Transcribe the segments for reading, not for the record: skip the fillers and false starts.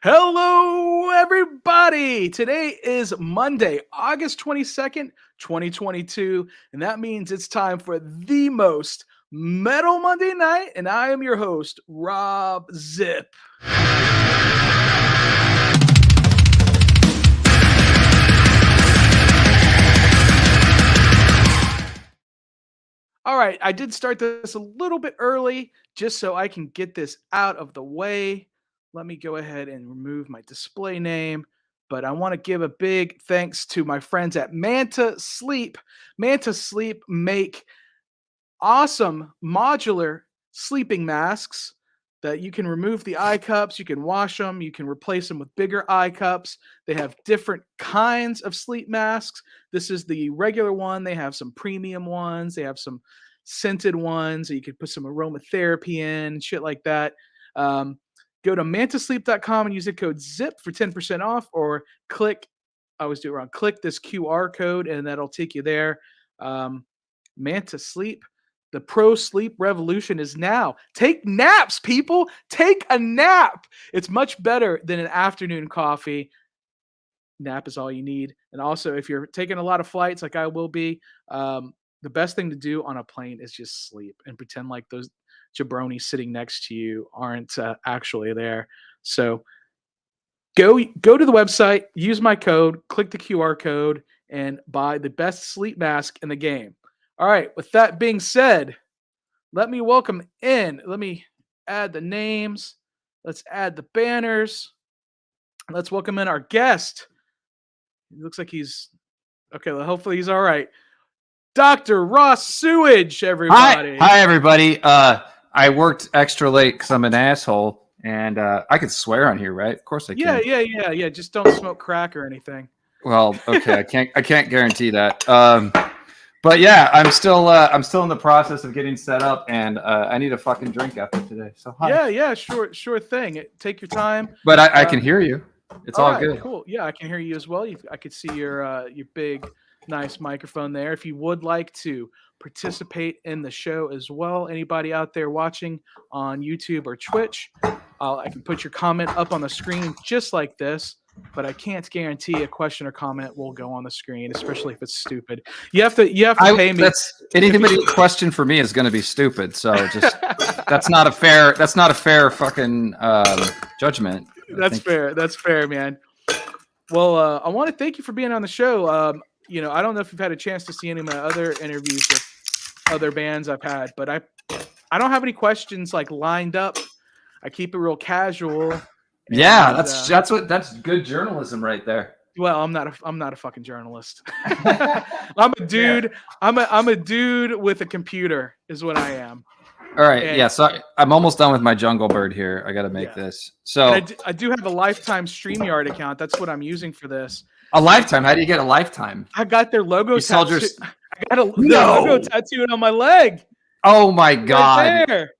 Hello, everybody. Today is Monday, August 22nd, 2022, and that means it's time for the most metal Monday night, and I am your host, Robb Zipp. All right, I did start this a little bit early just so I can get this out of the way. Let me go ahead and remove my display name. But I want to give a big thanks to my friends at Manta Sleep. Manta Sleep make awesome modular sleeping masks that you can remove the eye cups, you can wash them, you can replace them with bigger eye cups. They have different kinds of sleep masks. This is the regular one. They have some premium ones. They have some scented ones that you could put some aromatherapy in, shit like that. Go to mantasleep.com and use the code ZIP for 10% off, or click this QR code and that'll take you there. Manta Sleep. The pro sleep revolution is now. Take naps, people. Take a nap. It's much better than an afternoon coffee. Nap is all you need. And also, if you're taking a lot of flights like I will be, the best thing to do on a plane is just sleep and pretend like those jabronis sitting next to you aren't actually there. So go to the website, use my code, click the QR code, and buy the best sleep mask in the game. All right, with that being said, let me welcome in. Let me add the names. Let's add the banners. Let's welcome in our guest. It looks like he's okay. Well, hopefully he's all right. Dr. Ross Sewage, everybody. Hi, everybody. I worked extra late because I'm an asshole, and I could swear on here, right? Of course I can. Yeah. Just don't smoke crack or anything. Well, okay, I can't guarantee that. But yeah, I'm still in the process of getting set up, and I need a fucking drink after today. So hi. Yeah, sure thing. Take your time. But I can hear you. It's all good. Cool. Yeah, I can hear you as well. I could see your big, nice microphone there. If you would like to participate in the show as well, anybody out there watching on YouTube or Twitch, I can put your comment up on the screen just like this. But I can't guarantee a question or comment will go on the screen, especially if it's stupid. You have to pay me. Anybody's question for me is going to be stupid. So just that's not a fair fucking judgment. That's fair, man. Well, I want to thank you for being on the show. I don't know if you've had a chance to see any of my other interviews with other bands I've had, but I don't have any questions like lined up. I keep it real casual. Yeah, that's good journalism right there. Well, I'm not a fucking journalist. I'm a dude. Yeah. I'm a dude with a computer is what I am. All right. So I'm almost done with my jungle bird here. I got to make this. So I do have a lifetime StreamYard account. That's what I'm using for this. A lifetime? How do you get a lifetime? I got their logo tattooed. I got their logo tattooed on my leg. Oh my god. Right there.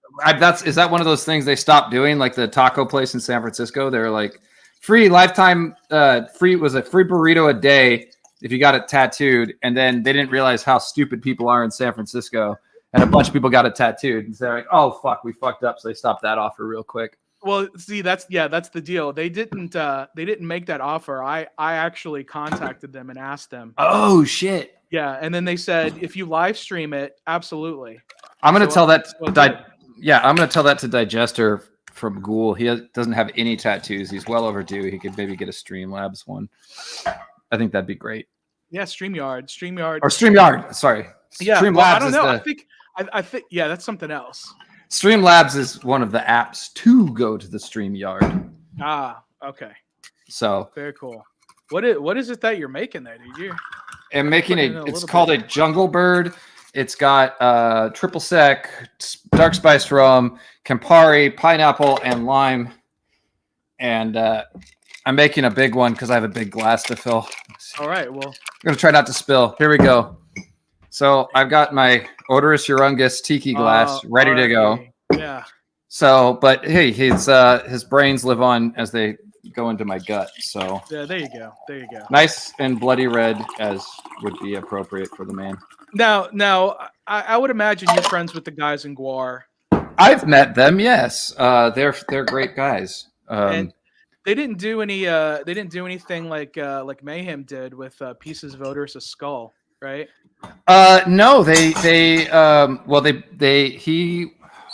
Is that one of those things they stopped doing, like the taco place in San Francisco? They're like, free lifetime, free burrito a day if you got it tattooed, and then they didn't realize how stupid people are in San Francisco, and a bunch of people got it tattooed, and they're like, oh fuck, we fucked up, so they stopped that offer real quick. Well, see, that's the deal. They didn't make that offer. I actually contacted them and asked them. Oh shit. Yeah, and then they said if you live stream it, absolutely. I'm gonna tell that. I'm going to tell that to Digester from Ghoul. He doesn't have any tattoos. He's well overdue. He could maybe get a Streamlabs one. I think that'd be great. Yeah, Streamyard. Or Streamyard. Sorry. Yeah, Streamlabs I don't know. I think that's something else. Streamlabs is one of the apps to go to the Streamyard. Ah, okay. So very cool. What is it that you're making there, dude? I'm making it's called a jungle bird. It's got triple sec, dark spiced rum, Campari, pineapple, and lime. And I'm making a big one because I have a big glass to fill. All right, well. I'm going to try not to spill. Here we go. So I've got my Odorous Urungus tiki glass ready to go. Yeah. So, but hey, his brains live on as they go into my gut. So yeah, there you go. Nice and bloody red as would be appropriate for the man. Now, I would imagine you're friends with the guys in Guar. I've met them. Yes, they're great guys. They didn't do any. They didn't do anything like Mayhem did with pieces of Odorous' skull, right? No, he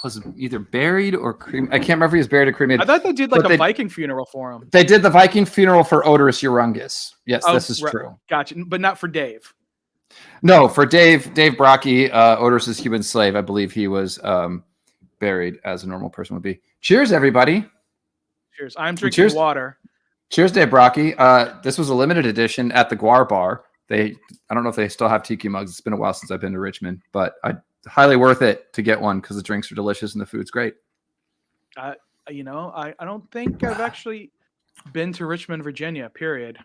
was either buried or cremated. I can't remember if he was buried or cremated. I thought they did like a Viking funeral for him. They did the Viking funeral for Odorous Urungus. Yes, this is true. Gotcha, but not for Dave. No, for Dave Brocky, Odorous' human slave. I believe he was buried as a normal person would be. Cheers, everybody. Cheers. I'm drinking water. Cheers, Dave Brocky. This was a limited edition at the Guar Bar. I don't know if they still have tiki mugs. It's been a while since I've been to Richmond, but highly worth it to get one because the drinks are delicious and the food's great. I don't think I've actually been to Richmond, Virginia. Period.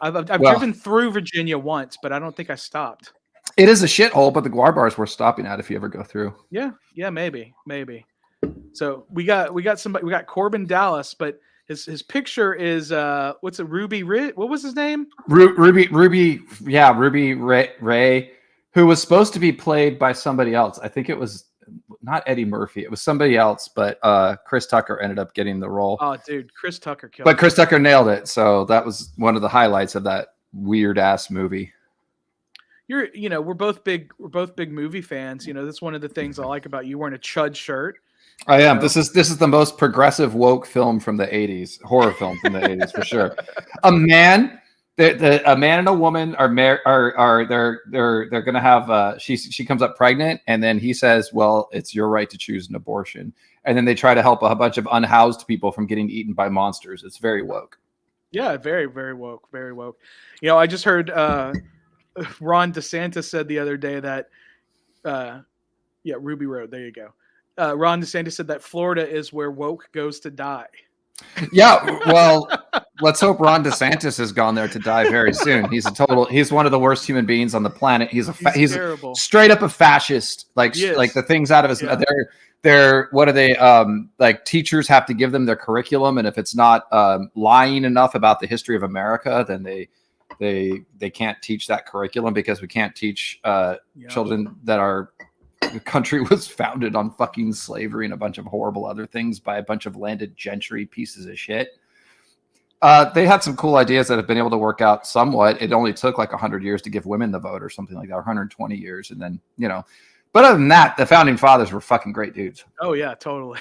I've driven through Virginia once, but I don't think I stopped. It is a shithole, but the Guar Bar is worth stopping at if you ever go through. Yeah, maybe. So we got somebody. We got Corbin Dallas, but his picture is what's it? Ruby what was his name? Ruby Ray, who was supposed to be played by somebody else. I think it was not Eddie Murphy. It was somebody else, but Chris Tucker ended up getting the role. Oh, dude, Chris Tucker killed. But Chris Tucker nailed it. So that was one of the highlights of that weird ass movie. We're both big movie fans. That's one of the things I like about you wearing a Chud shirt. I am. This is the most progressive woke film from the 80s, horror film from the 80s for sure. A man and a woman are they're gonna have she comes up pregnant, and then he says, well, it's your right to choose an abortion, and then they try to help a bunch of unhoused people from getting eaten by monsters. It's very woke. Yeah, very, very woke, very woke. I just heard Ron DeSantis said the other day that Ruby Road, there you go. Ron DeSantis said that Florida is where woke goes to die. Yeah, well, let's hope Ron DeSantis has gone there to die very soon. He's one of the worst human beings on the planet. He's terrible. Straight up a fascist. Like the things out of his they're what are they like teachers have to give them their curriculum, and if it's not lying enough about the history of America, then they can't teach that curriculum because we can't teach children that the country was founded on fucking slavery and a bunch of horrible other things by a bunch of landed gentry pieces of shit. They had some cool ideas that have been able to work out somewhat. It only took like 100 years to give women the vote or something like that, or 120 years. And then, but other than that, the founding fathers were fucking great dudes. Oh yeah, totally.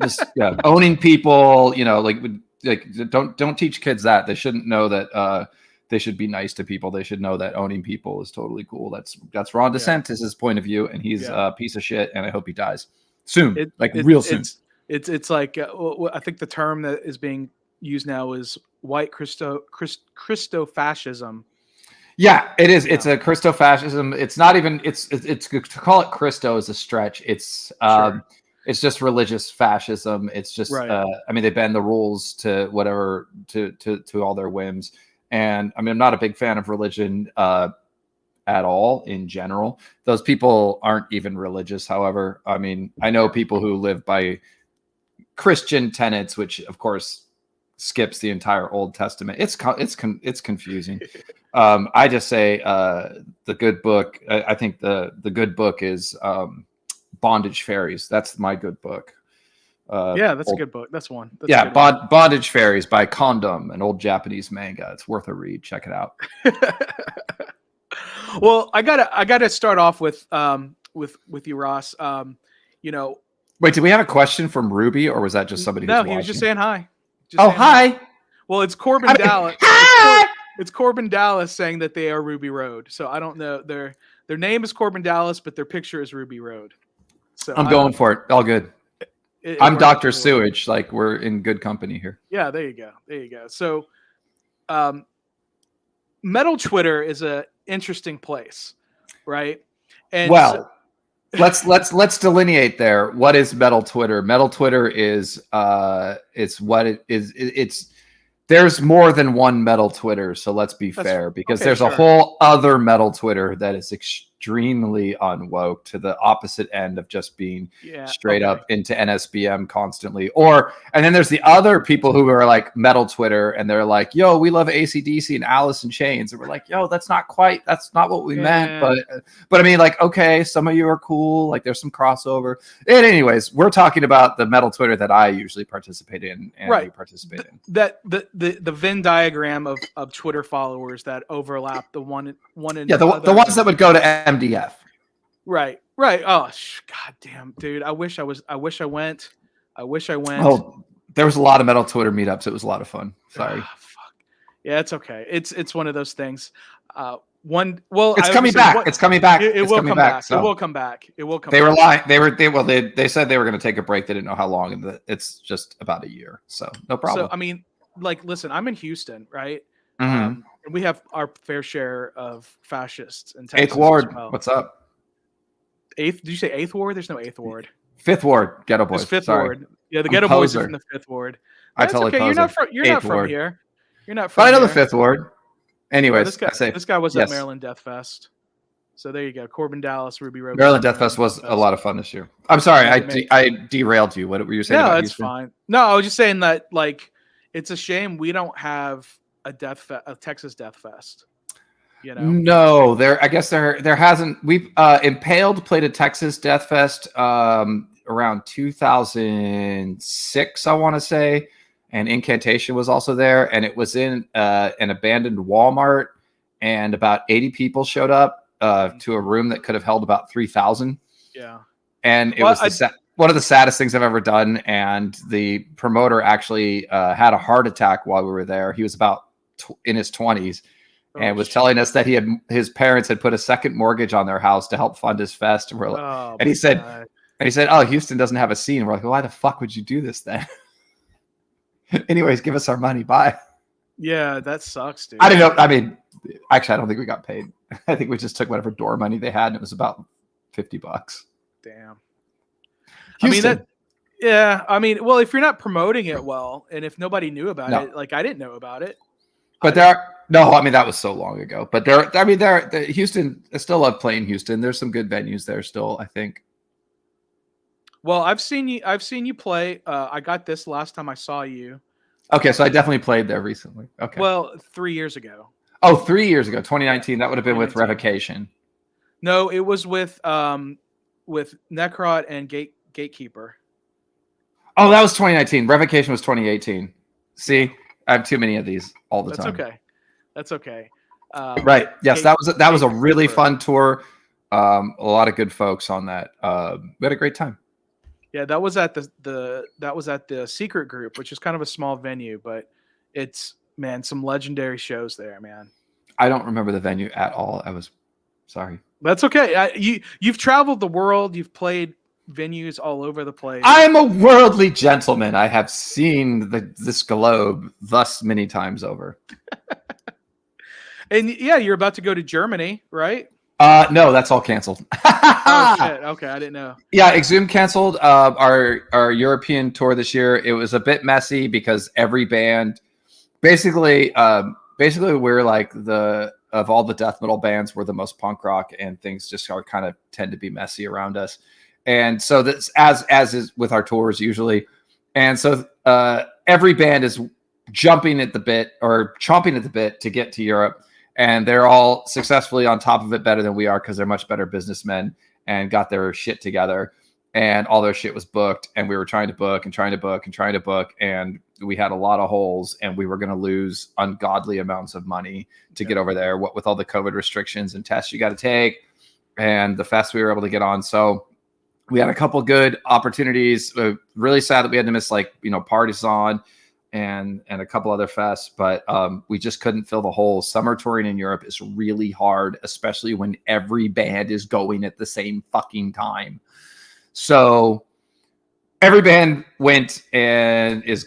Just owning people, don't teach kids that. They shouldn't know that they should be nice to people. They should know that owning people is totally cool. That's Ron DeSantis' point of view, and he's a piece of shit, and I hope he dies soon, real soon. It's like I think the term that is being used now is white Christofascism. Yeah, it is. It's a Christofascism. It's not even. It's to call it Christo is a stretch. It's it's just religious fascism. It's just. Right. They bend the rules to whatever to all their whims. And I'm not a big fan of religion at all in general. Those people aren't even religious. However, I know people who live by Christian tenets, which of course skips the entire Old Testament. It's confusing. I just say the good book. I think the good book is Bondage Fairies. That's my good book. That's a good book. That's one. Bondage Fairies by Condom, an old Japanese manga. It's worth a read. Check it out. Well, I gotta start off with you, Ross. Wait, did we have a question from Ruby, or was that just somebody? No, he was just saying hi. Hi. Well, it's Corbin Dallas. It's Corbin Dallas saying that they are Ruby Road. So I don't know. Their name is Corbin Dallas, but their picture is Ruby Road. So I'm going for it. All good. I'm Dr. Sewage. Like, we're in good company here. Yeah, there you go. So, metal Twitter is a interesting place, right? And let's delineate there. What is metal Twitter? Metal Twitter is it's what it is. It's there's more than one metal Twitter. So let's be fair, because there's a whole other metal Twitter that is extremely unwoke to the opposite end of just being straight up into NSBM constantly. And then there's the other people who are like metal Twitter, and they're like, yo, we love AC/DC and Alice in Chains. And we're like, yo, that's not what we meant. But I mean, like, okay, some of you are cool. Like there's some crossover. And anyways, we're talking about the metal Twitter that I usually participate in and you participate in. That the Venn diagram of Twitter followers that overlap the one in the ones that would go to MDF. Right. Oh, god damn, dude. I wish I went. Oh, there was a lot of metal Twitter meetups. It was a lot of fun. Sorry. Fuck. Yeah, it's okay. It's one of those things. It's coming back. It's coming back. It will come back. It will come back. It will come. They were lying. They said they were going to take a break. They didn't know how long, and it's just about a year. So no problem. So I mean, like, listen, I'm in Houston, right? Mm-hmm. And we have our fair share of fascists in Texas. 8th Ward. As well. What's up? 8th? Did you say 8th Ward? There's no 8th Ward. 5th Ward. Ghetto Boys. There's 5th Ward. Yeah, the Ghetto Boys are from the 5th Ward. That's okay. You're not from here. You're not from. But I know the 5th Ward. Anyways, this guy was at Maryland Death Fest. So there you go. Corbin Dallas, Ruby Road. Maryland Death Fest was a lot of fun this year. I'm sorry, I derailed you. What were you saying? No, about that's fine. No, I was just saying that, like, it's a shame we don't have a Texas Death Fest. You know? No, I guess there hasn't. We've Impaled played a Texas Death Fest around 2006, I want to say, and Incantation was also there, and it was in an abandoned Walmart, and about 80 people showed up to a room that could have held about 3,000. Yeah, and it was one of the saddest things I've ever done. And the promoter actually had a heart attack while we were there. He was about in his 20s. And was telling us that his parents had put a second mortgage on their house to help fund his fest. And we're like, he said, "Oh, Houston doesn't have a scene." We're like, well, "Why the fuck would you do this then?" Anyways, give us our money. Bye. Yeah, that sucks, dude. I don't know. I mean, actually, I don't think we got paid. I think we just took whatever door money they had, and it was about $50. Damn. Houston. I mean, well, if you're not promoting it well, and if nobody knew about it, like I didn't know about it. But that was so long ago. But Houston, I still love playing Houston. There's some good venues there still, I think. Well, I've seen you play. I got this last time I saw you. Okay, so I definitely played there recently. Okay. Well, 3 years ago. Oh, 3 years ago, 2019. That would have been with Revocation. No, it was with Necrot and Gatekeeper. Oh, that was 2019. Revocation was 2018. See, I have too many of these all the time. That's okay. Right. Yes, that was a really fun tour. A lot of good folks on that. We had a great time. Yeah, that was at the Secret Group, which is kind of a small venue, but it's, man, some legendary shows there, man. I don't remember the venue at all. I was sorry. That's okay. You've traveled the world. You've played venues all over the place. I am a worldly gentleman. I have seen this globe thus many times over. And yeah, you're about to go to Germany, right? No, that's all canceled. Oh shit. Okay, I didn't know. Yeah, Exhumed canceled our European tour this year. It was a bit messy because every band, basically we're like of all the death metal bands, we're the most punk rock, and things just are kind of tend to be messy around us. And so that's as is with our tours usually. And so every band is chomping at the bit to get to Europe. And they're all successfully on top of it better than we are because they're much better businessmen and got their shit together. And all their shit was booked. And we were trying to book. And we had a lot of holes. And we were going to lose ungodly amounts of money to get over there, what with all the COVID restrictions and tests you got to take and the fest we were able to get on. So we had a couple good opportunities. Really sad that we had to miss Partisan and a couple other fests, but we just couldn't fill the holes. Summer touring in Europe is really hard, especially when every band is going at the same fucking time. So every band went and is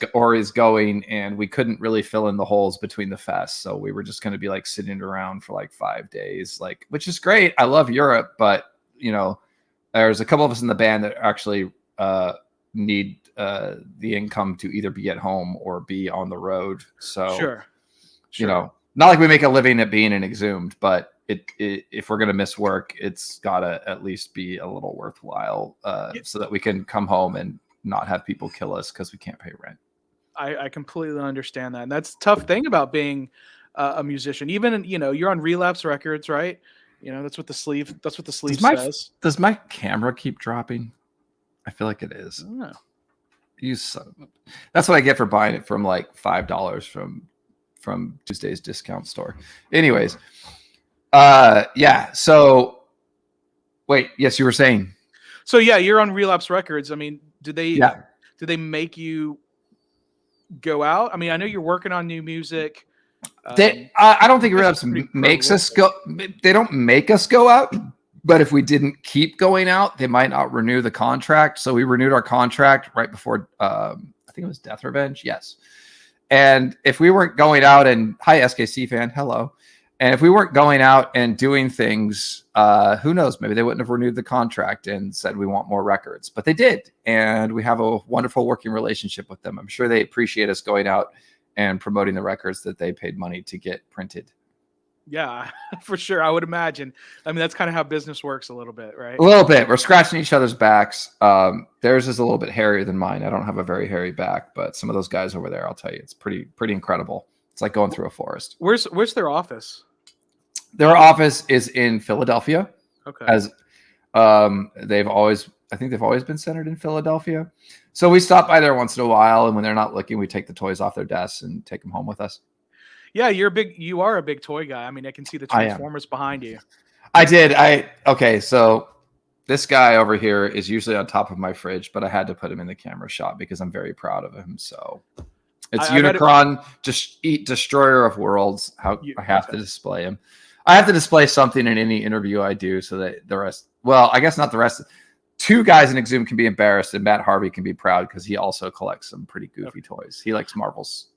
going, and we couldn't really fill in the holes between the fests. So we were just going to be like sitting around for like 5 days, which is great. I love Europe, but there's a couple of us in the band that actually need the income to either be at home or be on the road. So, sure. not like we make a living at being an Exhumed, but if we're gonna miss work, it's gotta at least be a little worthwhile, so that we can come home and not have people kill us because we can't pay rent. I completely understand that. And that's the tough thing about being a musician. Even, you're on Relapse Records, right? That's what the sleeve says. Does my camera keep dropping? I feel like it is. I don't know. That's what I get for buying it from like $5 from Tuesday's discount store. Anyways, yeah. So wait, yes, you were saying. So yeah, you're on Relapse Records. I mean, did they make you go out? I mean, I know you're working on new music. I don't think Relapse makes us go. They don't make us go out, but if we didn't keep going out, they might not renew the contract. So we renewed our contract right before, I think it was Death Revenge. Yes. And if we weren't going out and hi SKC fan, hello. And if we weren't going out and doing things, who knows, maybe they wouldn't have renewed the contract and said, we want more records, but they did. And we have a wonderful working relationship with them. I'm sure they appreciate us going out and promoting the records that they paid money to get printed. Yeah, for sure. I would imagine. I mean, that's kind of how business works a little bit, right? A little bit. We're scratching each other's backs. Theirs is a little bit hairier than mine. I don't have a very hairy back, but some of those guys over there, I'll tell you, it's pretty incredible. It's like going through a forest. Where's their office? Their office is in Philadelphia. Okay. As I think they've always been centered in Philadelphia. So we stop by there once in a while, and when they're not looking, we take the toys off their desks and take them home with us. Yeah, you are a big toy guy. I mean, I can see the Transformers behind you. I did. Okay, so this guy over here is usually on top of my fridge, but I had to put him in the camera shot because I'm very proud of him. So it's Unicron, Destroyer of Worlds. I have to display him. I have to display something in any interview I do so that the rest, well, I guess not the rest. Two guys in Exhumed can be embarrassed, and Matt Harvey can be proud because he also collects some pretty goofy toys. He likes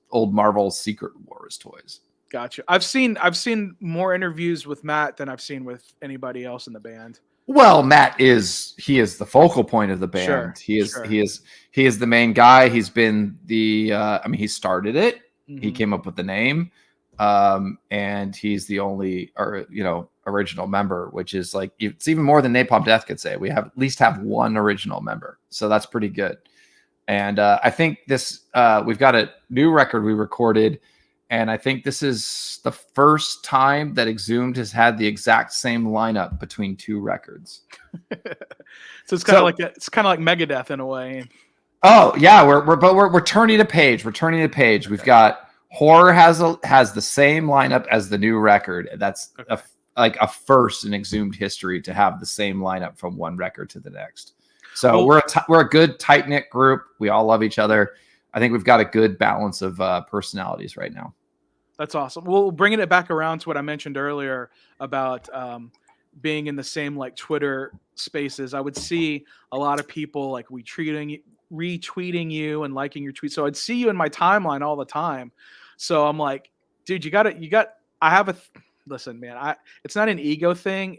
old Marvel Secret Wars toys. Gotcha. I've seen more interviews with Matt than I've seen with anybody else in the band. Well, Matt is the focal point of the band. Sure, he is the main guy. He's been he started it. Mm-hmm. He came up with the name. And he's the only original member, which is like, it's even more than Napalm Death could say. We at least have one original member. So that's pretty good. And I think we've got a new record we recorded, and I think this is the first time that Exhumed has had the exact same lineup between two records. So it's kind of like Megadeth in a way. Oh yeah, we're turning a page. We're turning a page. We've got Horror has the same lineup as the new record. That's a first in Exhumed history to have the same lineup from one record to the next. So we're a good tight knit group. We all love each other. I think we've got a good balance of personalities right now. That's awesome. Well, bringing it back around to what I mentioned earlier about being in the same like Twitter spaces, I would see a lot of people like retweeting you and liking your tweets. So I'd see you in my timeline all the time. So I'm like, dude, listen, man, it's not an ego thing.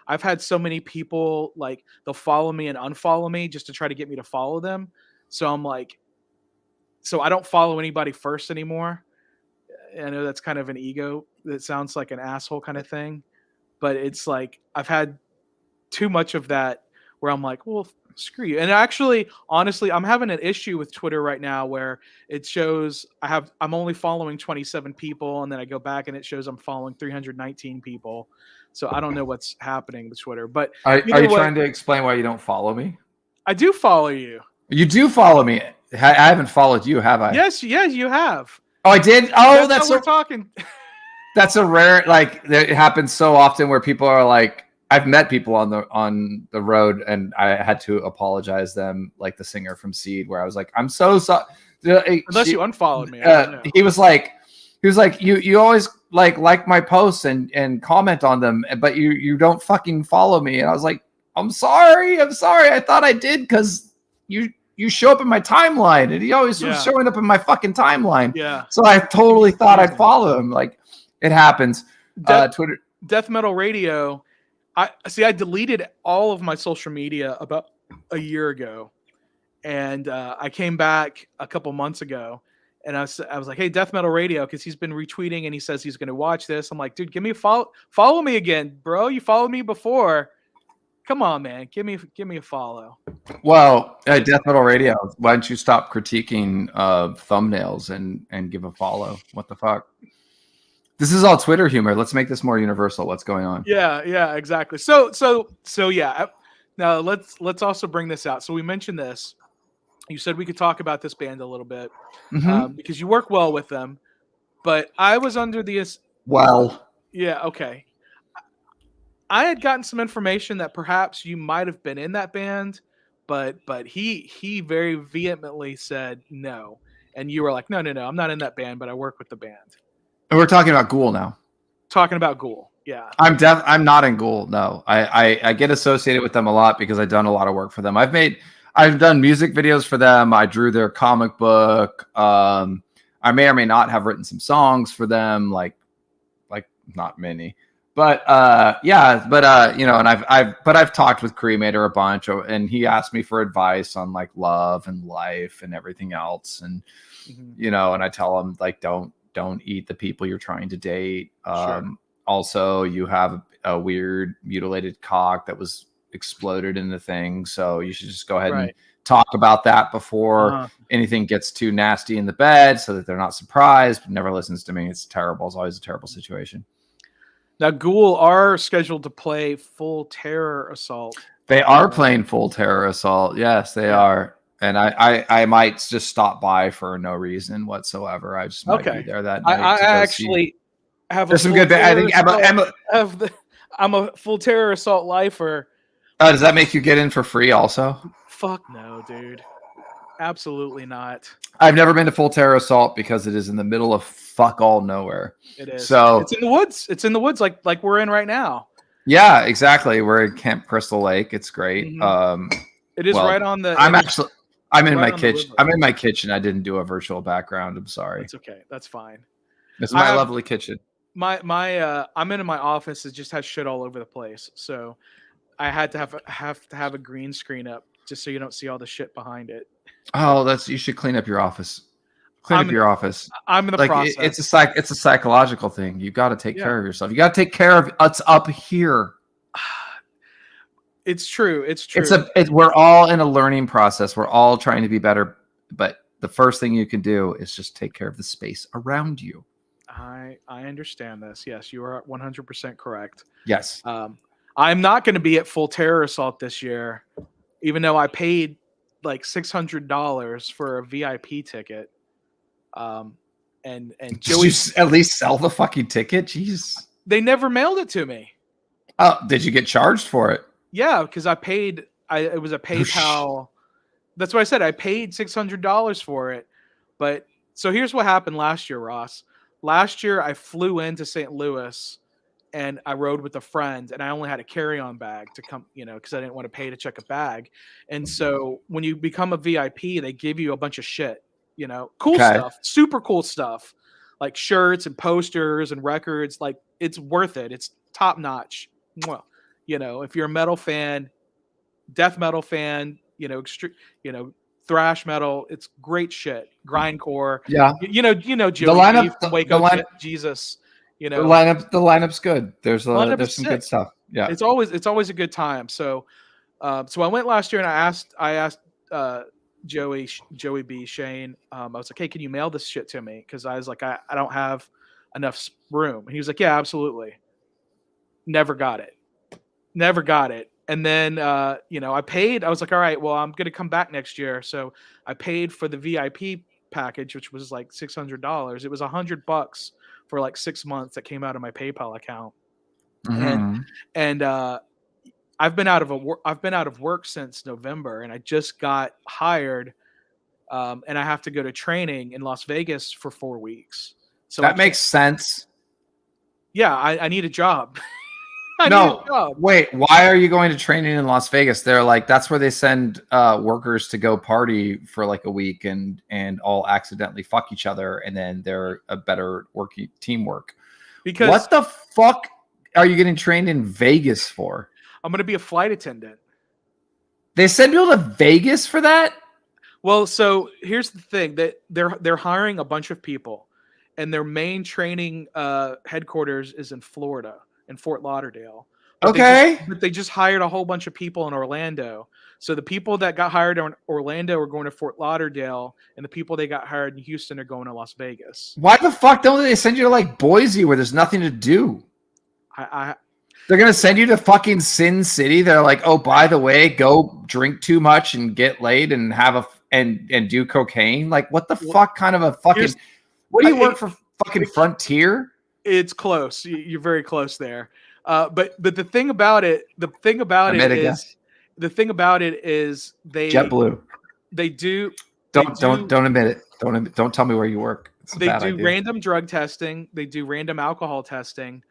I've had so many people like they'll follow me and unfollow me just to try to get me to follow them. So I'm like, so I don't follow anybody first anymore. I know that's kind of an ego. That sounds like an asshole kind of thing, but it's like, I've had too much of that where I'm like, well, screw you. And actually, honestly, I'm having an issue with Twitter right now where it shows I'm only following 27 people, and then I go back and it shows I'm following 319 people. So I don't know what's happening with Twitter. But are you trying to explain why you don't follow me? I do follow you. You do follow me. I haven't followed you, have I? Yes, you have. Oh, I did. Oh, that's what we're talking. That's a rare, like, it happens so often where people are like, I've met people on the road, and I had to apologize them, like the singer from Seed, where I was like, I'm so sorry. Unless you unfollowed me. He was like, you always like my posts and comment on them, but you don't fucking follow me. And I was like, I'm sorry. I thought I did because you show up in my timeline, and he always was showing up in my fucking timeline. Yeah. So I totally thought I'd follow him. Like, it happens. Twitter. Death Metal Radio. I deleted all of my social media about a year ago, and I came back a couple months ago, And I was like, hey, Death Metal Radio, because he's been retweeting and he says he's going to watch this. I'm like, dude, give me a follow me again, bro. You followed me before. Come on, man. Give me a follow. Well, Death Metal Radio, why don't you stop critiquing thumbnails and give a follow? What the fuck? This is all Twitter humor. Let's make this more universal. What's going on? Yeah, exactly. So yeah. Now let's also bring this out. So we mentioned this. You said we could talk about this band a little bit because you work well with them. But I was under the yeah, okay. I had gotten some information that perhaps you might have been in that band, but he very vehemently said no, and you were like, no, I'm not in that band, but I work with the band. And we're talking about Ghoul now. Talking about Ghoul, yeah. I'm not in Ghoul. No, I get associated with them a lot because I've done a lot of work for them. I've done music videos for them. I drew their comic book. I may or may not have written some songs for them, like not many. But you know, and I've talked with Cremator a bunch, and he asked me for advice on like love and life and everything else, and you know, and I tell him like don't eat the people you're trying to date. Sure. Also, you have a weird mutilated cock that was exploded in the thing, so you should just go ahead and talk about that before anything gets too nasty in the bed, so that they're not surprised. But never listens to me. It's terrible. It's always a terrible situation. Now, Ghoul are scheduled to play Full Terror Assault. They are playing Full Terror Assault. Yes, they are. And I might just stop by for no reason whatsoever. I just might be there that night. I actually have. There's some good. I think I'm a Full Terror Assault lifer. Does that make you get in for free also? Fuck no, dude. Absolutely not. I've never been to Full Terror Assault because it is in the middle of fuck all nowhere. It is. So it's in the woods. It's in the woods, like we're in right now. Yeah, exactly. We're in Camp Crystal Lake. It's great. It is right on the. I'm in my kitchen. I'm in my kitchen. I didn't do a virtual background. I'm sorry. It's okay. That's fine. It's my lovely kitchen. I'm in my office. It just has shit all over the place. So I had to have a green screen up just so you don't see all the shit behind it. Oh, you should clean up your office. Clean up your office. I'm in the process. It's a psychological thing. You got to take care of yourself. You got to take care of us up here. It's true. It's true. We're all in a learning process. We're all trying to be better. But the first thing you can do is just take care of the space around you. I understand this. Yes, you are 100% correct. Yes. I'm not going to be at Full Terror Assault this year, even though I paid like $600 for a VIP ticket. And Joey, did you at least sell the fucking ticket? Jeez. They never mailed it to me. Oh, did you get charged for it? Yeah, because I paid. It was a PayPal. That's what I said. I paid $600 for it. But so here's what happened last year, Ross. Last year I flew into St. Louis and I rode with a friend, and I only had a carry-on bag to come, because I didn't want to pay to check a bag. And so when you become a VIP, they give you a bunch of shit. Cool stuff, super cool stuff, like shirts and posters and records. Like, it's worth it. It's top notch. Well, if you're a metal fan, death metal fan, thrash metal, it's great shit. Grindcore. Yeah. Joey, the lineup, Wake Up Jesus. The lineup's good. There's some good stuff. Yeah. It's always a good time. So I went last year and I asked Joey B. Shane, I was like, hey, can you mail this shit to me? Because I was like, I don't have enough room. And he was like, yeah, absolutely. Never got it. And then, I paid. I was like, all right, well, I'm going to come back next year. So I paid for the VIP package, which was like $600. It was $100 for like 6 months that came out of my PayPal account. And I've been out of work since November, and I just got hired, and I have to go to training in Las Vegas for 4 weeks. So that makes sense. Yeah, I need a job. Wait, why are you going to training in Las Vegas? They're like, that's where they send workers to go party for like a week and all accidentally fuck each other, and then they're a better working teamwork. Because what the fuck are you getting trained in Vegas for? I'm going to be a flight attendant. They send people to Vegas for that? Well, so here's the thing that they're hiring a bunch of people, and their main training headquarters is in Florida, in Fort Lauderdale. Okay. But they just hired a whole bunch of people in Orlando. So the people that got hired in Orlando are going to Fort Lauderdale, and the people they got hired in Houston are going to Las Vegas. Why the fuck don't they send you to like Boise where there's nothing to do? They're gonna send you to fucking Sin City. They're like, oh, by the way, go drink too much and get laid and and do cocaine. Like, what the fuck kind of a fucking? What do you work for? Fucking Frontier? It's close. You're very close there. But the thing about it is they JetBlue. They do. Don't admit it. Don't tell me where you work. They do random drug testing. They do random alcohol testing.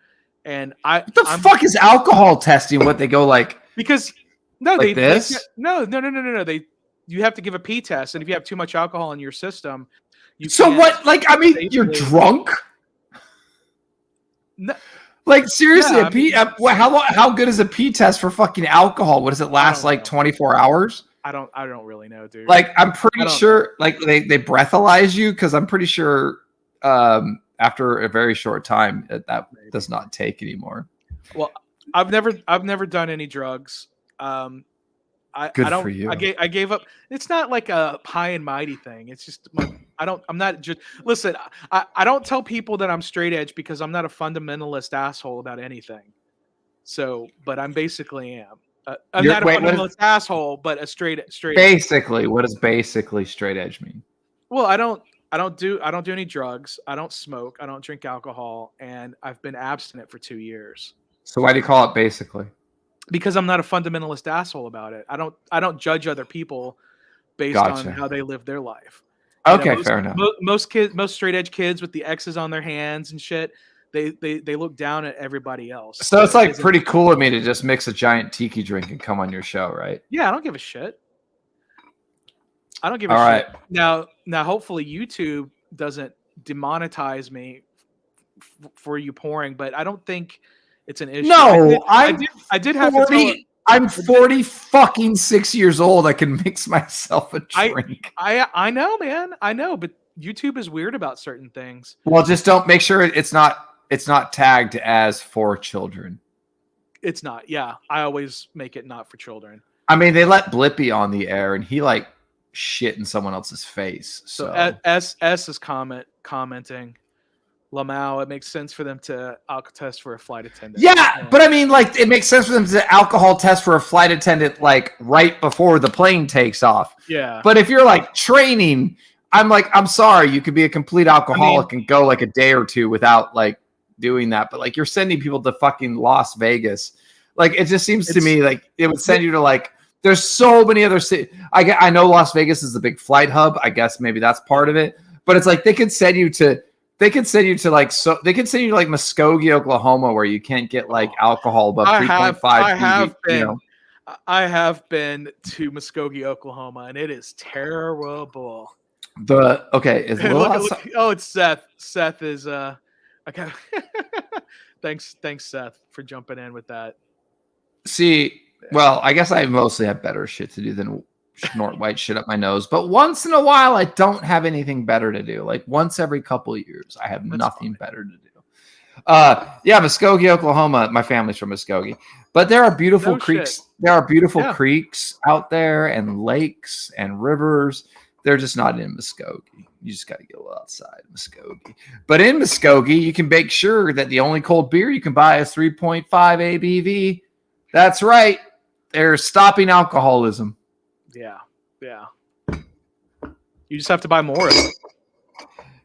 And what the fuck is alcohol testing? What they go like? Because no, like this? No. You have to give a pee test, and if you have too much alcohol in your system, so what? Like, I mean, you're drunk. No, like seriously, yeah, how good is a pee test for fucking alcohol? What does it last like 24 hours? I don't really know, dude. Like, I'm pretty sure like they breathalyze you because I'm pretty sure after a very short time that does not take anymore. Well, I've never done any drugs. Good I don't, for you. I gave up. It's not like a high and mighty thing. It's just I'm not just listen. I don't tell people that I'm straight edge because I'm not a fundamentalist asshole about anything. So, but I'm basically am. I'm not a fundamentalist asshole, but a straight basically, what does basically straight edge mean? Well, I don't do any drugs. I don't smoke. I don't drink alcohol, and I've been abstinent for 2 years. So why do you call it basically? Because I'm not a fundamentalist asshole about it. I don't judge other people based on how they live their life. Okay, fair enough. Most straight edge kids with the X's on their hands and shit, they look down at everybody else. So it's like pretty cool of me to just mix a giant tiki drink and come on your show, right? Yeah, I don't give a shit. I don't give a shit. Right. Now, hopefully YouTube doesn't demonetize me for you pouring, but I don't think it's an issue. No, I did have 40, to. I'm 40 fucking 6 years old. I can mix myself a drink. I know, man. I know, but YouTube is weird about certain things. Well, just don't make sure it's not tagged as for children. It's not. Yeah, I always make it not for children. I mean, they let Blippi on the air, and he like shit in someone else's face. So S is commenting. Lamau, it makes sense for them to alcohol test for a flight attendant. Yeah, but I mean, like, it makes sense for them to alcohol test for a flight attendant, like, right before the plane takes off. Yeah. But if you're, like, training, I'm sorry, you could be a complete alcoholic and go, like, a day or two without, like, doing that. But, like, you're sending people to fucking Las Vegas. Like, it just seems to me like it would send you to, like, there's so many other cities. I know Las Vegas is the big flight hub. I guess maybe that's part of it. But it's like they could send you to like Muskogee, Oklahoma, where you can't get like alcohol above 3.5. I have been to Muskogee, Oklahoma, and it is terrible. It's Seth. Seth is okay. Thanks, Seth, for jumping in with that. See, well, I guess I mostly have better shit to do than snort white shit up my nose, but once in a while I don't have anything better to do. Like once every couple of years I have nothing better to do. Muskogee, Oklahoma. My family's from Muskogee, but there are beautiful creeks. Shit. There are beautiful creeks out there and lakes and rivers. They're just not in Muskogee. You just got to go outside Muskogee. But in Muskogee, you can make sure that the only cold beer you can buy is 3.5 ABV. That's right. They're stopping alcoholism. Yeah. You just have to buy more of it.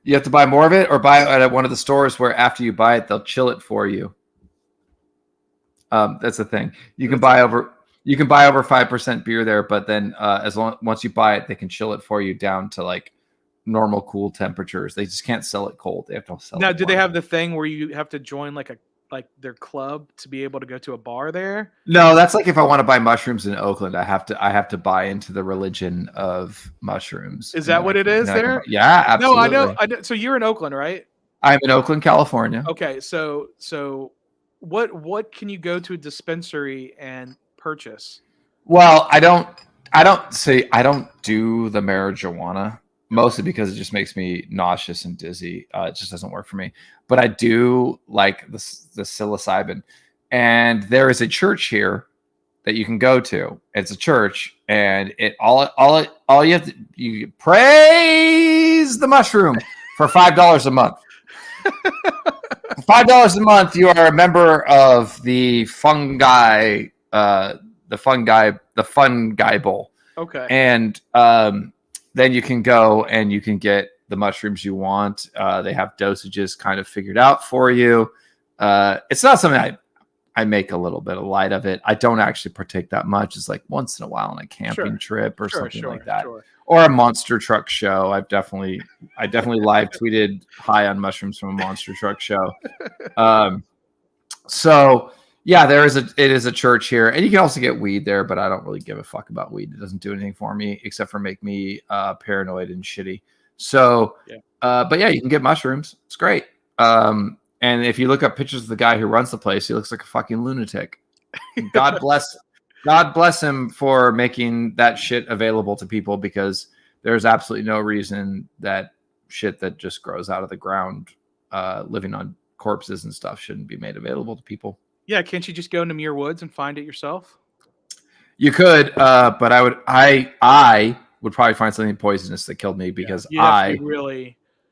You have to buy more of it, or buy it at one of the stores where after you buy it, they'll chill it for you. That's the thing. You can buy over 5% beer there, but then once you buy it, they can chill it for you down to like normal cool temperatures. They just can't sell it cold. They have to sell it. Now, do they have the thing where you have to join like their club to be able to go to a bar there? No, that's like if I want to buy mushrooms in Oakland, I have to buy into the religion of mushrooms. Is that what it is there? Yeah, absolutely. No, I know. So you're in Oakland, right? I'm in Oakland, California. Okay, so what can you go to a dispensary and purchase? Well, I don't I don't do the marijuana mostly because it just makes me nauseous and dizzy. It just doesn't work for me. But I do like the psilocybin, and there is a church here that you can go to. It's a church, and all you have to you praise the mushroom for $5 a month. $5 a month, you are a member of the fungi, the fun guy bowl. Okay. And then you can go and you can get the mushrooms you want. They have dosages kind of figured out for you. It's not something I make a little bit of light of it. I don't actually partake that much. It's like once in a while on a camping trip or something like that. Sure. Or a monster truck show. I definitely live tweeted high on mushrooms from a monster truck show. So yeah, it is a church here, and you can also get weed there, but I don't really give a fuck about weed. It doesn't do anything for me except for make me paranoid and shitty. So, yeah. But yeah, you can get mushrooms. It's great. And if you look up pictures of the guy who runs the place, he looks like a fucking lunatic. God bless him for making that shit available to people, because there's absolutely no reason that shit that just grows out of the ground, living on corpses and stuff, shouldn't be made available to people. Yeah, can't you just go into Muir Woods and find it yourself? You could, but I would probably find something poisonous that killed me, because I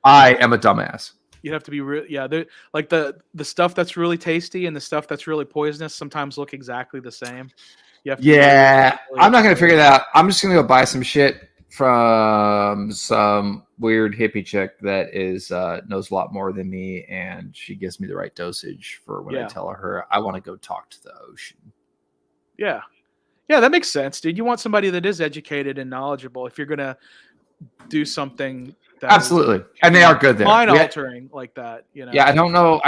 am a dumbass. You'd have to be real. Yeah, like the stuff that's really tasty and the stuff that's really poisonous sometimes look exactly the same. I'm not gonna figure that out. I'm just gonna go buy some shit from some weird hippie chick that is knows a lot more than me, and she gives me the right dosage for when I tell her I want to go talk to the ocean. Yeah, that makes sense, dude. You want somebody that is educated and knowledgeable if you're gonna do something. Absolutely, and they are good there. Mind altering like that, you know. Yeah, I don't know.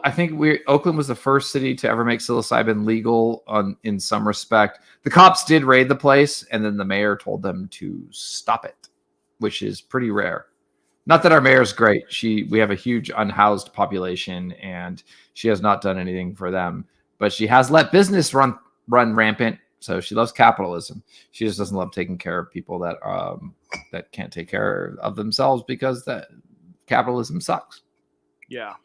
I think Oakland was the first city to ever make psilocybin legal in some respect. The cops did raid the place, and then the mayor told them to stop it, which is pretty rare. Not that our mayor's great. We have a huge unhoused population, and she has not done anything for them. But she has let business run rampant. So she loves capitalism. She just doesn't love taking care of people that can't take care of themselves, because that capitalism sucks. Yeah.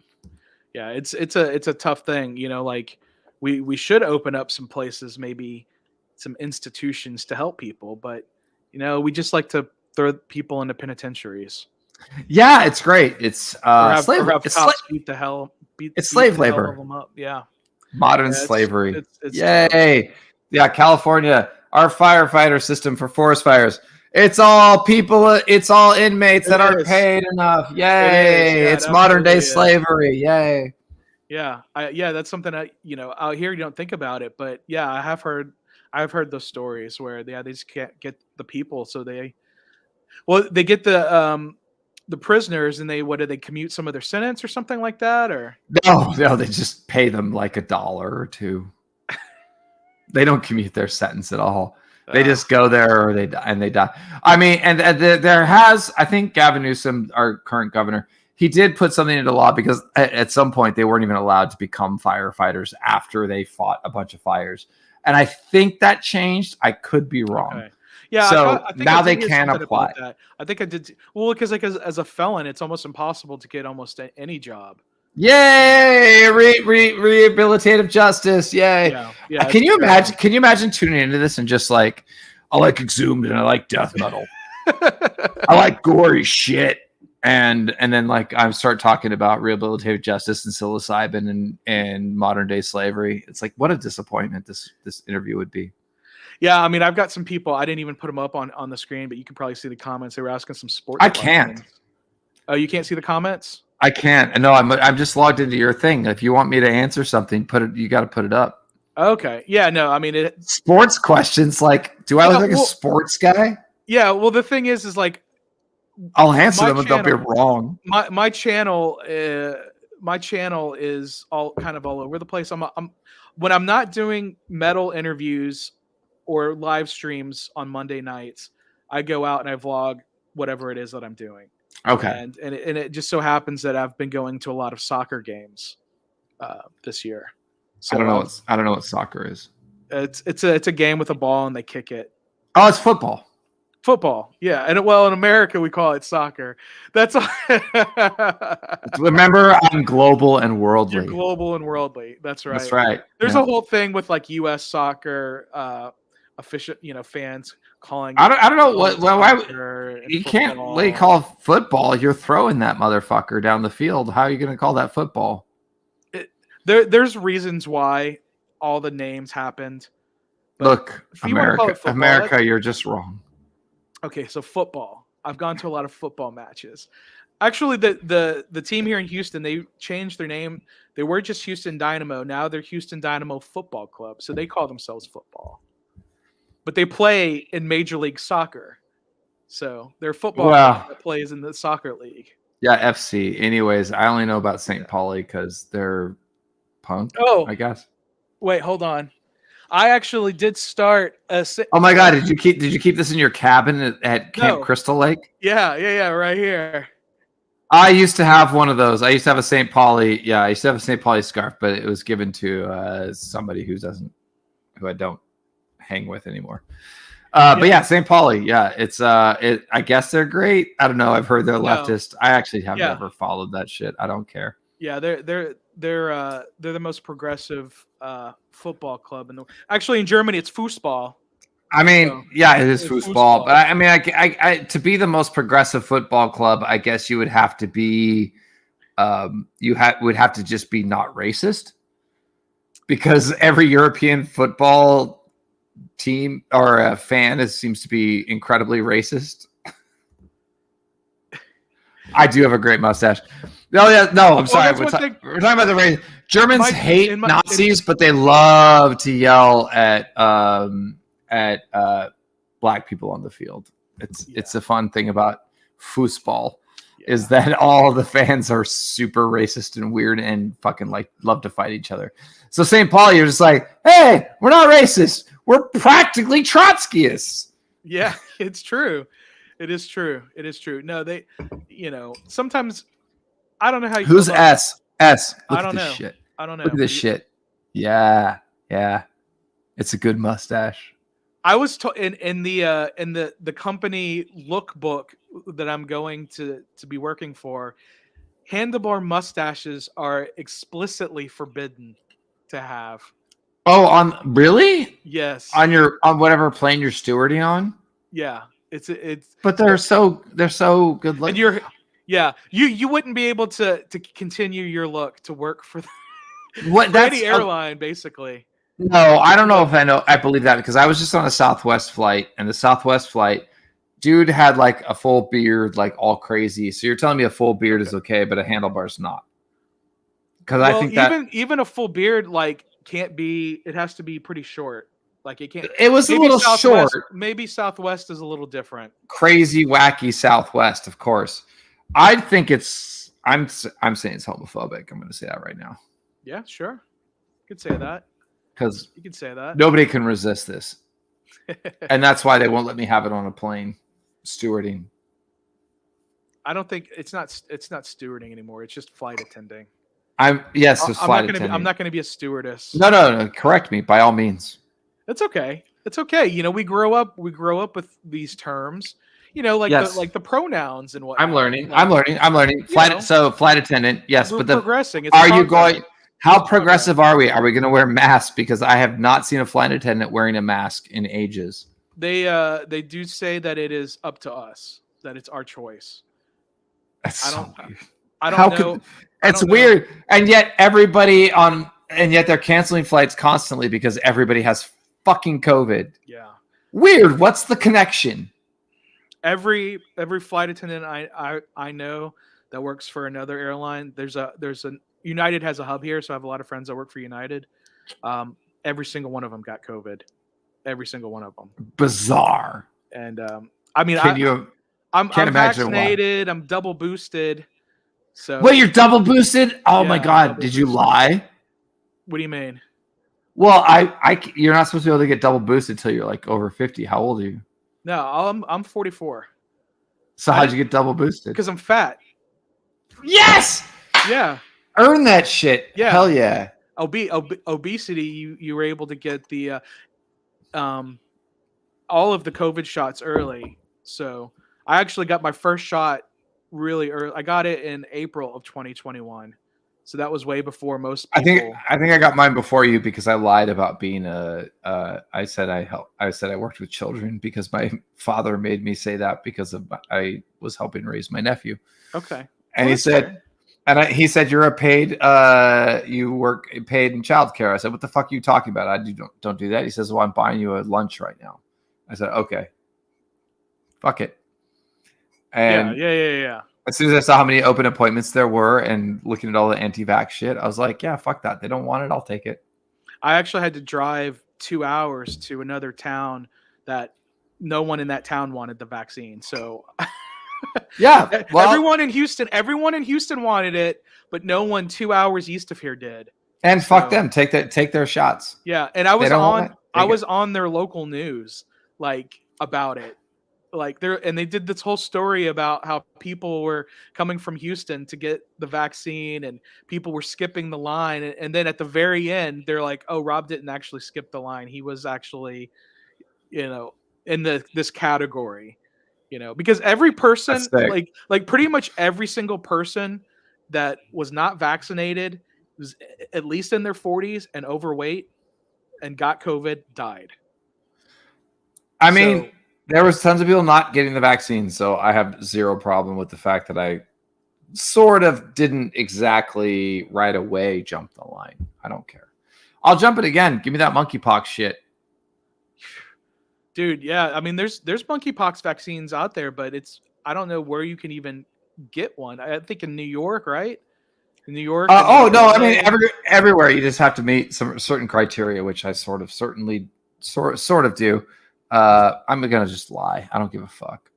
It's a tough thing, you know. Like we should open up some places, maybe some institutions to help people, but you know, we just like to throw people into penitentiaries. Yeah, it's great. It's slave labor. Them up. Yeah. Modern slavery. It's yay. Tough. Yeah, California, our firefighter system for forest fires. It's all people. It's all inmates that aren't paid enough. Yay! It's modern day slavery. Yay! Yeah, that's something out here you don't think about it, but yeah, I've heard those stories where they just can't get the people, so they get the prisoners, and they commute some of their sentence or something like that, or no, they just pay them like $1 or $2. They don't commute their sentence at all. They just go there, or they die. I mean, and there has, I think Gavin Newsom, our current governor, he did put something into law, because at some point they weren't even allowed to become firefighters after they fought a bunch of fires. And I think that changed. I could be wrong. Okay. Yeah. So I think now they can apply. I think I did. Well, because as a felon, it's almost impossible to get almost any job. Yay! Rehabilitative justice. Yay! Yeah, can you imagine tuning into this and just like, I like Exhumed and I like death metal. I like gory shit. And then like I start talking about rehabilitative justice and psilocybin and modern day slavery. It's like, what a disappointment this interview would be. Yeah, I mean, I've got some people. I didn't even put them up on the screen, but you can probably see the comments. They were asking some sports. I can't. Oh, you can't see the comments? I can't. No, I'm just logged into your thing. If you want me to answer something, you got to put it up. Okay. Yeah. No. I mean, sports questions. Like, do I look like a sports guy? Yeah. Well, the thing is like, I'll answer them, but they'll be wrong. My channel is all over the place. When I'm not doing metal interviews or live streams on Monday nights, I go out and I vlog whatever it is that I'm doing. Okay. And it just so happens that I've been going to a lot of soccer games this year. So I don't know what soccer is. It's a game with a ball and they kick it. Oh, it's football. Football, yeah, and well, in America we call it soccer. That's all. Remember, I'm global and worldly. You're global and worldly. That's right. That's right. There's Yeah. a whole thing with like U.S. soccer official, fans calling. I don't know what. Why you football. can't really call football? You're throwing that motherfucker down the field. How are you going to call that football? There's reasons why all the names happened. Look, America, you're just wrong. Okay, so football. I've gone to a lot of football matches. Actually, the team here in Houston, they changed their name. They were just Houston Dynamo. Now they're Houston Dynamo Football Club. So they call themselves football. But they play in Major League Soccer. So they're football club that plays in the soccer league. Yeah, FC. Anyways, I only know about St. Pauli because they're punk, I guess. Wait, hold on. I actually did start a. Oh my god! Did you keep this in your cabin at Camp Crystal Lake? Yeah, right here. I used to have one of those. I used to have a St. Pauli. Yeah, I used to have a St. Pauli scarf, but it was given to somebody who I don't hang with anymore. But yeah, St. Pauli. Yeah, it's I guess they're great. I don't know. I've heard they're leftist. I actually have never followed that shit. I don't care. Yeah, they're the most progressive football club actually in Germany. It's Fußball. I mean, it is foosball, but I mean, I to be the most progressive football club, I guess you would have to be, would have to just be not racist, because every European football team or fan seems to be incredibly racist. I do have a great mustache. I'm sorry. We're talking about the race. Germans hate Nazis, but they love to yell at black people on the field. It's a fun thing about foosball is that all the fans are super racist and weird and fucking love to fight each other. So St. Paul, you're just like, hey, we're not racist. We're practically Trotskyists. Yeah, it's true. It is true. No, they, sometimes I don't know how you. Who's S? S. Look I don't at this know. shit. I don't know. Look at this shit. Yeah. It's a good mustache. I was in the company lookbook that I'm going to be working for. Handlebar mustaches are explicitly forbidden to have. Oh, really? Yes. On whatever plane you're stewarding on. Yeah, it's. But they're so good looking. And you wouldn't be able to continue your look to work for any airline, basically. No, I don't know if I believe that, because I was just on a Southwest flight, and the Southwest flight, dude had like a full beard, like all crazy. So you're telling me a full beard is okay, but a handlebar's not? Because I think even a full beard can't be. It has to be pretty short. Like it can't. It was a little short. Maybe Southwest is a little different. Crazy, wacky Southwest, of course. I think it's. I'm saying it's homophobic. I'm going to say that right now. Yeah, sure. You could say that. Because you can say that. Nobody can resist this. And that's why they won't let me have it on a plane. Stewarding. I don't think it's not stewarding anymore. It's just flight attending. It's flight attending. I'm not going to be a stewardess. No. Correct me by all means. It's okay. It's okay. We grow up with these terms. The pronouns and what. I'm learning. Flight attendant. Yes, we're progressing. How progressive are we? Are we going to wear masks? Because I have not seen a flight attendant wearing a mask in ages. They do say that it is up to us, that it's our choice. That's so weird. I don't know. It's weird. And yet they're canceling flights constantly because everybody has fucking COVID. Yeah. Weird. What's the connection? Every flight attendant I know that works for another airline, there's a United has a hub here, so I have a lot of friends that work for United. Every single one of them got COVID. Every single one of them. Bizarre. And I'm vaccinated. Why. I'm double boosted. So. Wait, you're double boosted? Oh my god! Did you lie? What do you mean? Well, you're not supposed to be able to get double boosted until you're like over 50. How old are you? No, I'm 44. So how'd you get double boosted? Because I'm fat. Yes. Yeah. Earn that shit. Yeah. Hell yeah. Obesity. You were able to get the all of the COVID shots early. So I actually got my first shot really early. I got it in April of 2021. So that was way before most people. I think I got mine before you because I lied about being I said I worked with children because my father made me say that because I was helping raise my nephew. Okay. And he said, he said, you're a paid, you work paid in childcare. I said, what the fuck are you talking about? Don't do that. He says, well, I'm buying you a lunch right now. I said, okay, fuck it. And yeah. As soon as I saw how many open appointments there were and looking at all the anti-vax shit, I was like, yeah, fuck that. They don't want it. I'll take it. I actually had to drive 2 hours to another town that no one in that town wanted the vaccine. So yeah, well, everyone in Houston wanted it, but no one 2 hours east of here did. And fuck them. Take their shots. Yeah. And I was on their local news, like, about it. Like they did this whole story about how people were coming from Houston to get the vaccine and people were skipping the line. And then at the very end, they're like, oh, Robb didn't actually skip the line. He was actually, in this category, because every person, like pretty much every single person that was not vaccinated was at least in their 40s and overweight and got COVID died. I mean, there was tons of people not getting the vaccine, so I have zero problem with the fact that I sort of didn't exactly right away jump the line. I don't care. I'll jump it again. Give me that monkeypox shit. Dude, yeah. I mean, there's monkeypox vaccines out there, but I don't know where you can even get one. I think in New York, right? In New York. No, I mean everywhere. You just have to meet some certain criteria, which I sort of do. I'm gonna just lie. I don't give a fuck.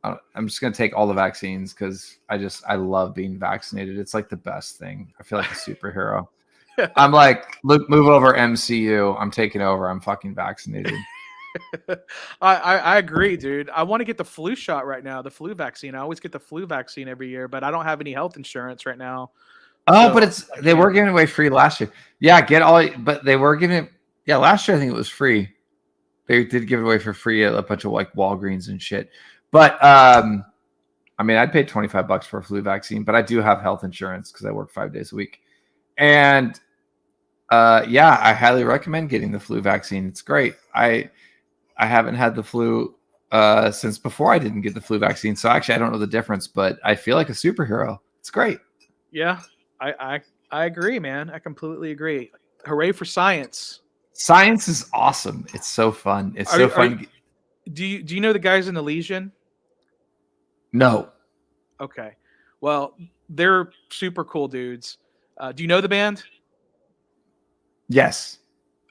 I'm just gonna take all the vaccines because I love being vaccinated. It's like the best thing. I feel like a superhero. I'm like, look, move over MCU. I'm taking over. I'm fucking vaccinated. I agree, dude. I want to get the flu shot right now. The flu vaccine. I always get the flu vaccine every year, but I don't have any health insurance right now. Oh, so but they were giving away free last year. Yeah, but they were giving it. Yeah, last year I think it was free. They did give it away for free at a bunch of like Walgreens and shit. But I mean, I'd pay $25 for a flu vaccine, but I do have health insurance because I work 5 days a week. And yeah, I highly recommend getting the flu vaccine. It's great. I haven't had the flu since before I didn't get the flu vaccine. So actually I don't know the difference, but I feel like a superhero. It's great. Yeah, I agree, man. I completely agree. Hooray for science. Science is awesome. It's so fun. It's so fun. Do you know the guys in the Legion? No. Okay. Well, they're super cool dudes. Do you know the band? Yes.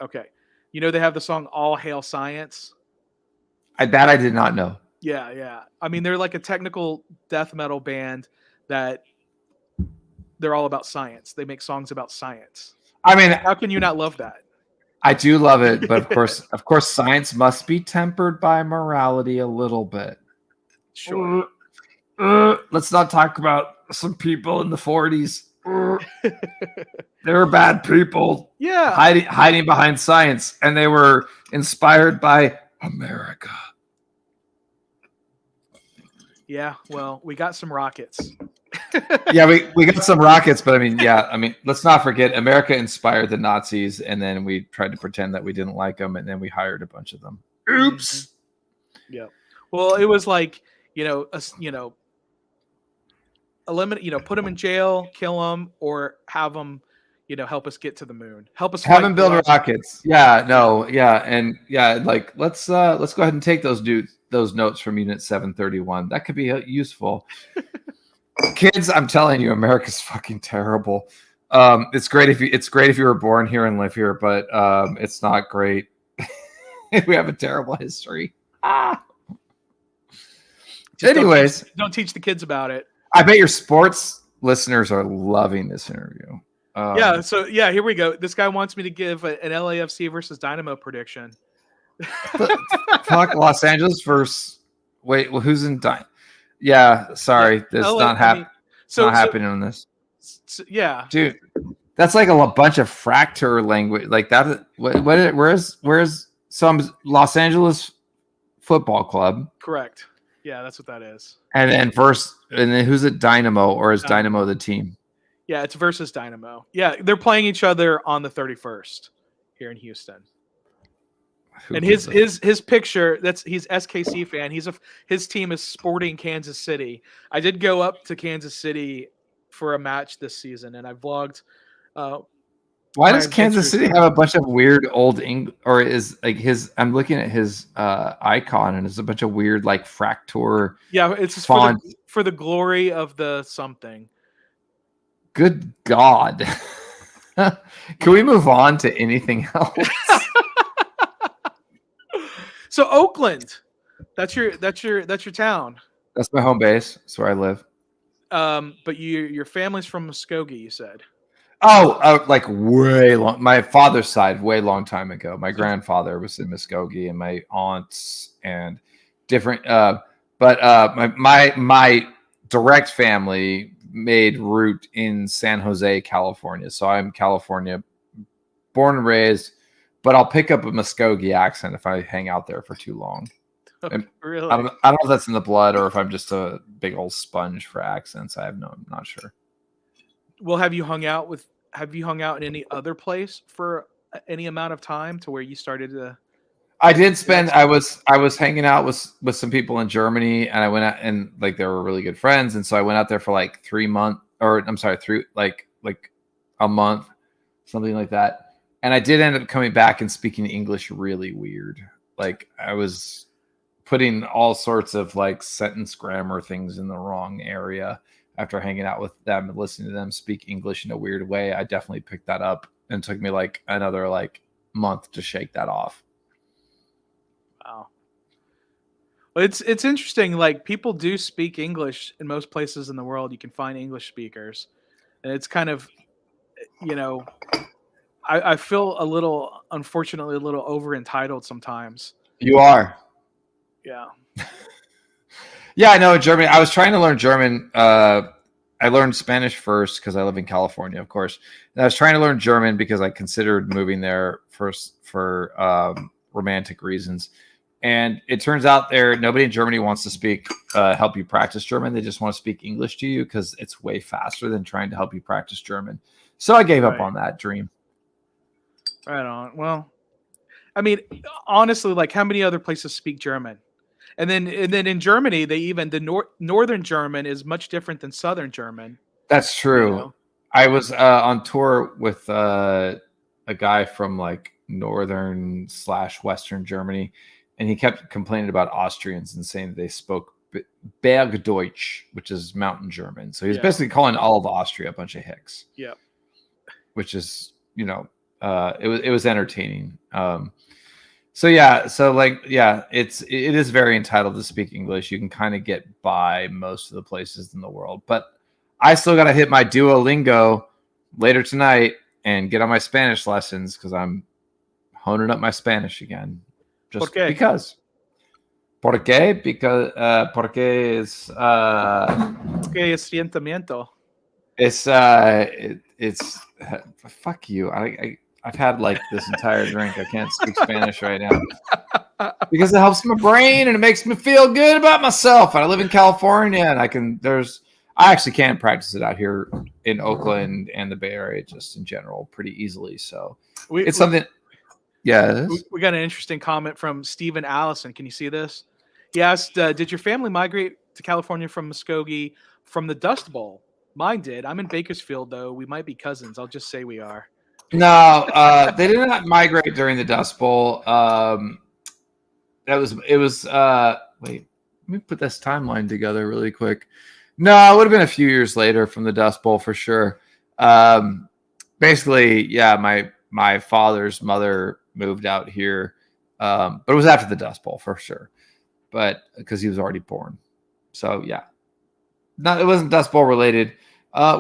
Okay. You know they have the song All Hail Science? I did not know. Yeah. I mean, they're like a technical death metal band that they're all about science. They make songs about science. I mean, how can you not love that? I do love it, but of course, science must be tempered by morality a little bit. Sure. Let's not talk about some people in the 40s. They were bad people. Yeah. Hiding behind science, and they were inspired by America. Yeah, well, we got some rockets. Yeah, we got some rockets, but I mean, let's not forget America inspired the Nazis, and then we tried to pretend that we didn't like them, and then we hired a bunch of them. Oops. Mm-hmm. Yeah. Well, it was like, eliminate, put them in jail, kill them, or have them, help us get to the moon. Help us have them build rockets. Yeah, no, yeah, and yeah, like let's go ahead and take those notes from Unit 731. That could be useful. Kids, I'm telling you, America's fucking terrible. It's great if you were born here and live here, but it's not great. We have a terrible history. Anyways, don't teach the kids about it. I bet your sports listeners are loving this interview. Here we go. This guy wants me to give an LAFC versus Dynamo prediction. Fuck, Los Angeles versus. Wait, well, who's in Dynamo? Yeah, sorry, that's not happening. Not happening on this. Yeah, dude, that's like a bunch of fracture language, like that. Where's some Los Angeles football club. Correct. Yeah, that's what that is. And then who's it? Dynamo, or is Dynamo the team? Yeah, it's versus Dynamo. Yeah, they're playing each other on the 31st here in Houston. And his picture, he's SKC fan. His team is Sporting Kansas City. I did go up to Kansas City for a match this season, and I vlogged. Why does Kansas City have a bunch of weird old or is like his? I'm looking at his icon, and it's a bunch of weird like Fractor. Yeah, it's just for the glory of the something. Good God! Can we move on to anything else? So Oakland, that's your town. That's my home base. That's where I live. But your family's from Muskogee, you said. Oh, like way long. My father's side, way long time ago. My grandfather was in Muskogee, and my aunts and different. But my direct family made root in San Jose, California. So I'm California, born and raised. But I'll pick up a Muskogee accent if I hang out there for too long. Really? I don't know if that's in the blood or if I'm just a big old sponge for accents. I'm not sure. Well, have you hung out in any other place for any amount of time to where you started to? I did spend. I was hanging out with some people in Germany, and I went out and like they were really good friends, and so I went out there for like 3 months, or I'm sorry, like a month, something like that. And I did end up coming back and speaking English really weird. Like I was putting all sorts of like sentence grammar things in the wrong area after hanging out with them and listening to them speak English in a weird way. I definitely picked that up, and it took me like another like month to shake that off. Wow. Well, it's interesting. Like people do speak English in most places in the world. You can find English speakers, and it's kind of, I feel unfortunately, a little over entitled sometimes. You are. Yeah. Yeah, I know. In Germany, I was trying to learn German. I learned Spanish first because I live in California, of course. And I was trying to learn German because I considered moving there first for romantic reasons. And it turns out nobody in Germany wants to help you practice German. They just want to speak English to you because it's way faster than trying to help you practice German. So I gave up on that dream. Right on. Well, I mean, honestly, like how many other places speak German? And then in Germany, Northern German is much different than Southern German. That's true. I was on tour with a guy from like Northern / Western Germany, and he kept complaining about Austrians and saying that they spoke Bergdeutsch, which is mountain German. So he's basically calling all of Austria a bunch of hicks. Yeah. Which is, it was entertaining. It is very entitled to speak English. You can kind of get by most of the places in the world, but I still got to hit my Duolingo later tonight and get on my Spanish lessons because I'm honing up my Spanish again. Just because. ¿Por qué? Because porque es porque es sentimiento. It's fuck you. I've had like this entire drink. I can't speak Spanish right now because it helps my brain and it makes me feel good about myself. And I live in California, and I actually can practice it out here in Oakland and the Bay Area just in general pretty easily. So it's something. Yeah, we got an interesting comment from Stephen Allison. Can you see this? He asked, "Did your family migrate to California from Muskogee from the Dust Bowl?" Mine did. I'm in Bakersfield, though. We might be cousins. I'll just say we are. No, they did not migrate during the Dust Bowl. It was. Wait, let me put this timeline together really quick. No, it would have been a few years later from the Dust Bowl for sure. Basically, yeah, my father's mother moved out here, but it was after the Dust Bowl for sure. But because he was already born, so yeah, no, it wasn't Dust Bowl related.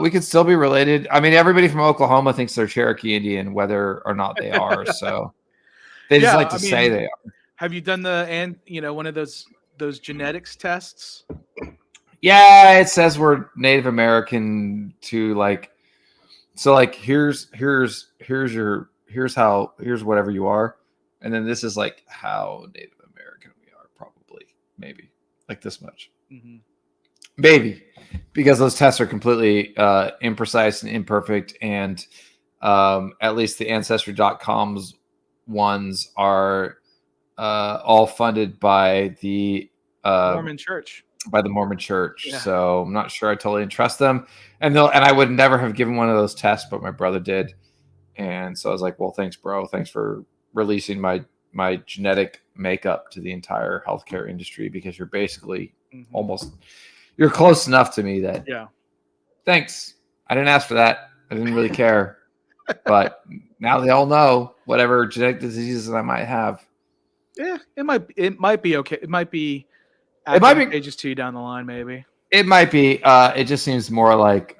We could still be related. I mean, everybody from Oklahoma thinks they're Cherokee Indian, whether or not they are. So they just like to say they are. Have you done one of those genetics tests? Yeah, it says we're Native American to like. So like here's whatever you are, And then this is like how Native American we are, probably, maybe like this much. Mm-hmm. Maybe, because those tests are completely imprecise and imperfect, and at least the Ancestry.com's ones are all funded by the Mormon Church. By the Mormon Church. Yeah. So I'm not sure I totally trust them, and I would never have given one of those tests, but my brother did, and so I was like, well, thanks, bro. Thanks for releasing my genetic makeup to the entire healthcare industry, because you're basically almost. You're close enough to me that thanks. I didn't ask for that. I didn't really care. But now they all know whatever genetic diseases I might have. Yeah, it might be okay. It might be advantageous to you down the line, maybe. It might be. It just seems more like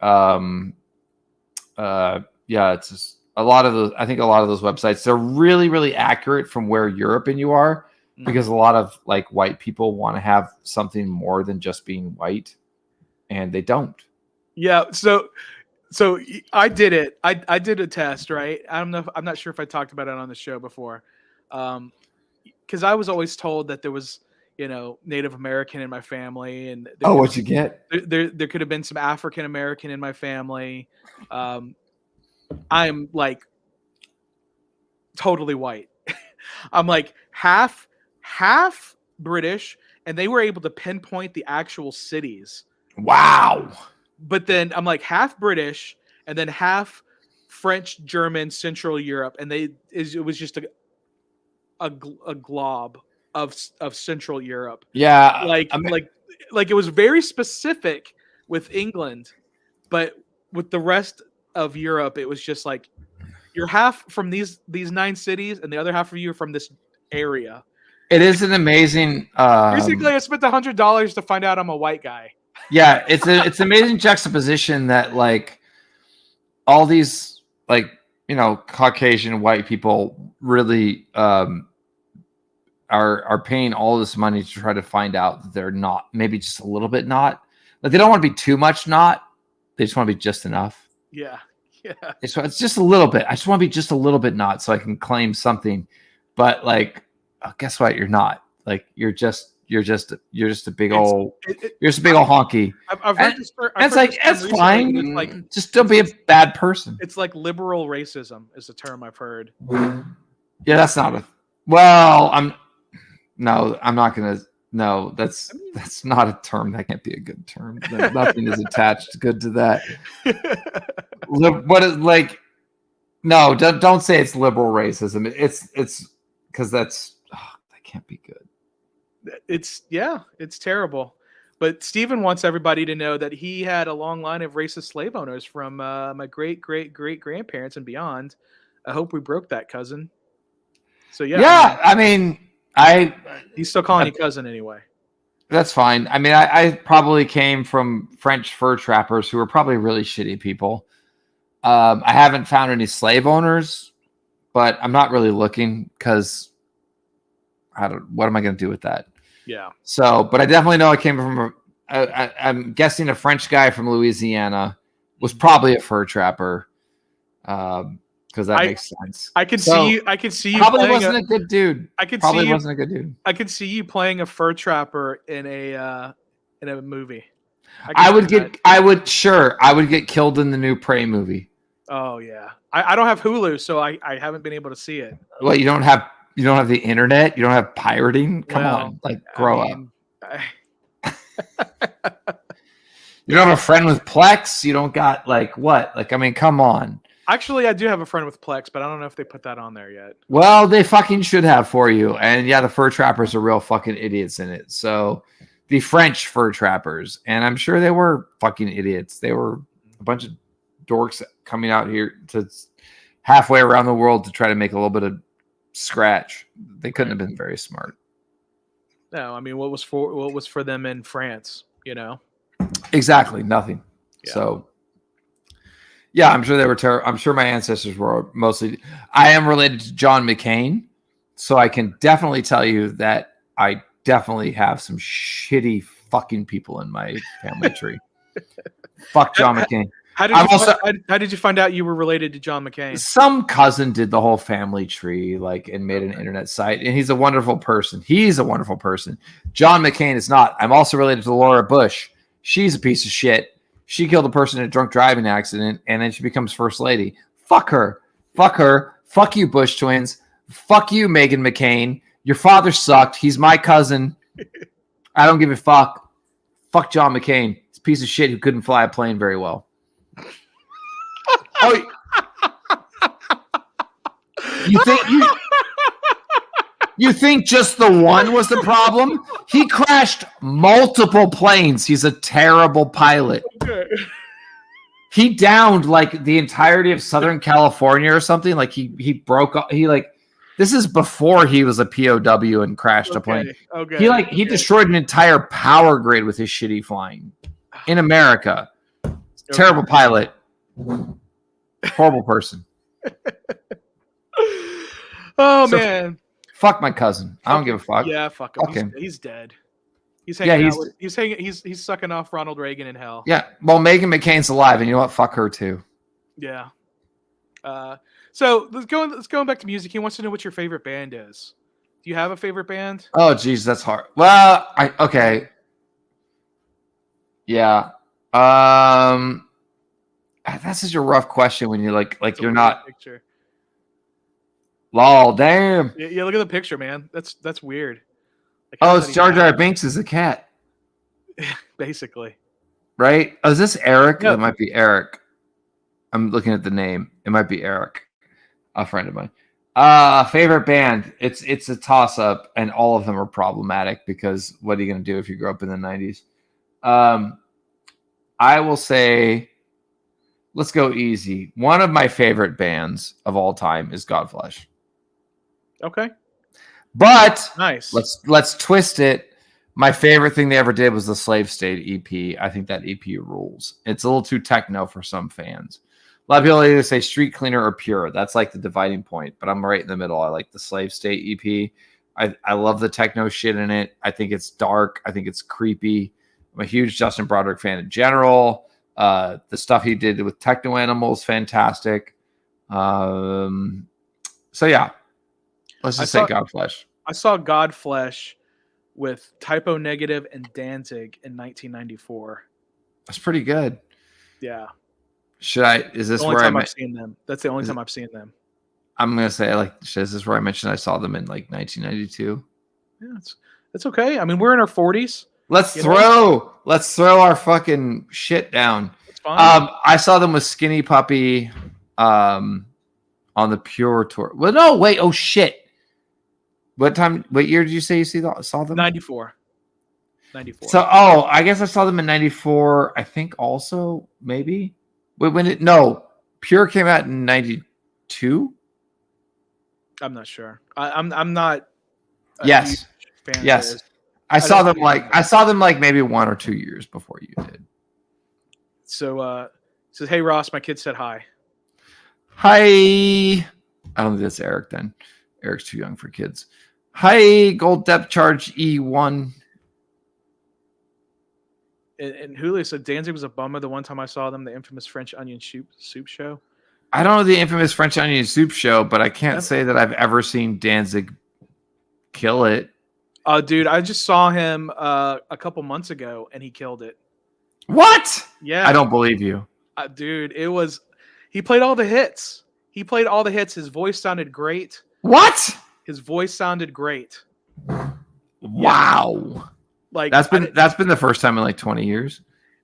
it's just a lot of those. I think a lot of those websites, they're really, really accurate from where Europe and you are. Because a lot of like white people want to have something more than just being white, and they don't. Yeah. So I did it. I did a test, right? I'm not sure if I talked about it on the show before, because I was always told that there was Native American in my family, and what'd you get? There could have been some African American in my family. I'm like totally white. I'm like half British, and they were able to pinpoint the actual cities. Wow. But then I'm like half British and then half French, German, Central Europe, and it was just a glob of Central Europe. Yeah. Like it was very specific with England, but with the rest of Europe it was just like you're half from these 9 cities and the other half of you are from this area. It is an amazing. Basically, I spent $100 to find out I'm a white guy. Yeah, it's amazing juxtaposition that like all these like Caucasian white people really are paying all this money to try to find out that they're not, maybe just a little bit not. Like they don't want to be too much not. They just want to be just enough. Yeah. It's just a little bit. I just want to be just a little bit not, so I can claim something. But like. Oh, guess what? You're not. Like you're just a big old honky. I've heard this. It's like it's fine. It's like just don't be a bad person. It's like liberal racism is the term I've heard. Yeah, that's not a. Well, I'm not gonna. No, that's not a term. That can't be a good term. Nothing is attached good to that. What is like? No, don't say it's liberal racism. It's because that can't be good. It's terrible. But Steven wants everybody to know that he had a long line of racist slave owners from my great grandparents and beyond. I hope we broke that, cousin. So yeah. I mean, he's still calling you cousin anyway. That's fine. I mean, I probably came from French fur trappers who were probably really shitty people. I haven't found any slave owners, but I'm not really looking because what am I going to do with that? Yeah. So, but I definitely know I came from I'm guessing a French guy from Louisiana was probably a fur trapper. Because that makes sense. I can see you. Probably wasn't a good dude. Wasn't a good dude. I could see you playing a fur trapper in a movie. I would get killed in the new Prey movie. Oh yeah, I don't have Hulu, so I haven't been able to see it. Well, you don't have the internet. You don't have pirating. Come on, grow up. You don't have a friend with Plex. You don't got what? Come on. Actually, I do have a friend with Plex, but I don't know if they put that on there yet. Well, they fucking should have for you. And yeah, the fur trappers are real fucking idiots in it. So the French fur trappers, and I'm sure they were fucking idiots. They were a bunch of dorks coming out here to halfway around the world to try to make a little bit of scratch. They couldn't have been very smart. No, I mean, what was for them in France, Exactly, nothing. Yeah. So yeah, I'm sure they were terrible. I'm sure my ancestors were mostly. I am related to John McCain, so I can definitely tell you that I definitely have some shitty fucking people in my family tree. Fuck John McCain. How did you find out you were related to John McCain? Some cousin did the whole family tree, like, and made an internet site, and he's a wonderful person. John McCain is not. I'm also related to Laura Bush. She's a piece of shit. She killed a person in a drunk driving accident, and then she becomes first lady. Fuck her. Fuck her. Fuck you, Bush twins. Fuck you, Meghan McCain. Your father sucked. He's my cousin. I don't give a fuck. Fuck John McCain. He's a piece of shit who couldn't fly a plane very well. Oh, you think just the one was the problem? He crashed multiple planes. He's a terrible pilot. Okay. He downed like the entirety of Southern California or something. Like he broke up. This is before he was a POW and crashed a plane. Okay. He destroyed an entire power grid with his shitty flying in America. Terrible pilot. Horrible person. Man. Fuck my cousin. I don't give a fuck. Yeah, fuck him. Fuck him. He's dead. He's hanging out with, he's sucking off Ronald Reagan in hell. Yeah. Well, Meghan McCain's alive, and you know what? Fuck her too. Yeah. So let's go back to music. He wants to know what your favorite band is. Do you have a favorite band? Oh, geez, that's hard. Well, okay. Yeah. That's such a rough question when you're like you're not. Picture. Lol, damn. Yeah, look at the picture, man. That's weird. Like, oh, it's Jar Jar Binks is a cat. Basically. Right? Oh, is this Eric? No. It might be Eric. I'm looking at the name. It might be Eric, a friend of mine. Favorite band. It's a toss-up, and all of them are problematic because what are you going to do if you grew up in the 90s? I will say, let's go easy. One of my favorite bands of all time is Godflesh. Okay. But nice. Let's twist it. My favorite thing they ever did was the Slave State EP. I think that EP rules. It's a little too techno for some fans. A lot of people either say Street Cleaner or Pure. That's like the dividing point, but I'm right in the middle. I like the Slave State EP. I love the techno shit in it. I think it's dark. I think it's creepy. I'm a huge Justin Broderick fan in general. The stuff he did with Techno Animals, fantastic. So yeah, let's just say Godflesh. I saw Godflesh with Typo Negative and Danzig in 1994. That's pretty good. Yeah. Is this where I've seen them? That's the only time I've seen them. I'm gonna say is this where I mentioned I saw them in like 1992? Yeah, it's okay. I mean, we're in our 40s. Let's throw our fucking shit down. It's fine. I saw them with Skinny Puppy on the Pure tour. Well, no, wait. Oh shit. What year did you say you saw them? 94. So, I guess I saw them in 94. I think also maybe. Wait, Pure came out in 92. I'm not sure. I'm not. Yes. Fan yes. I saw them like maybe 1 or 2 years before you did. So says, hey Ross, my kid said hi. Hi. I don't think that's Eric then. Eric's too young for kids. Hi, Gold Depth Charge E1. And Julio said Danzig was a bummer the one time I saw them, the infamous French onion soup show. I don't know the infamous French onion soup show, but I can't say that I've ever seen Danzig kill it. Dude, I just saw him a couple months ago, and he killed it. What? Yeah. I don't believe you. Dude, he played all the hits. His voice sounded great. What? His voice sounded great. Wow. Yeah. Like that's been the first time in like 20 years.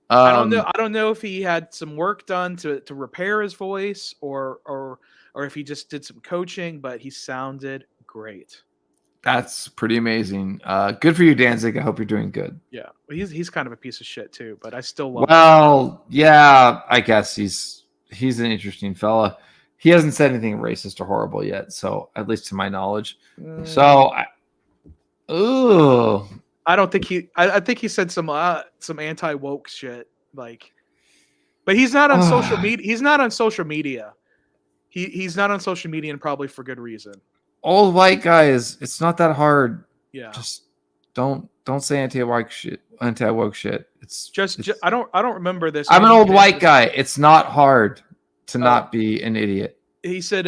I don't know if he had some work done to repair his voice or if he just did some coaching, but he sounded great. That's pretty amazing. Good for you, Danzig. I hope you're doing good. Yeah, he's kind of a piece of shit too, but I still love him. Well, yeah, I guess he's an interesting fella. He hasn't said anything racist or horrible yet, so at least to my knowledge. So, I don't think I think he said some anti-woke shit, like, but he's not on social media. He's not on social media. He's not on social media, and probably for good reason. Old white guys, it's not that hard. Yeah, just don't say anti-woke shit. Anti-woke shit. I don't remember this. I'm an Maybe you old can white answer guy. It's not hard to not be an idiot. He said,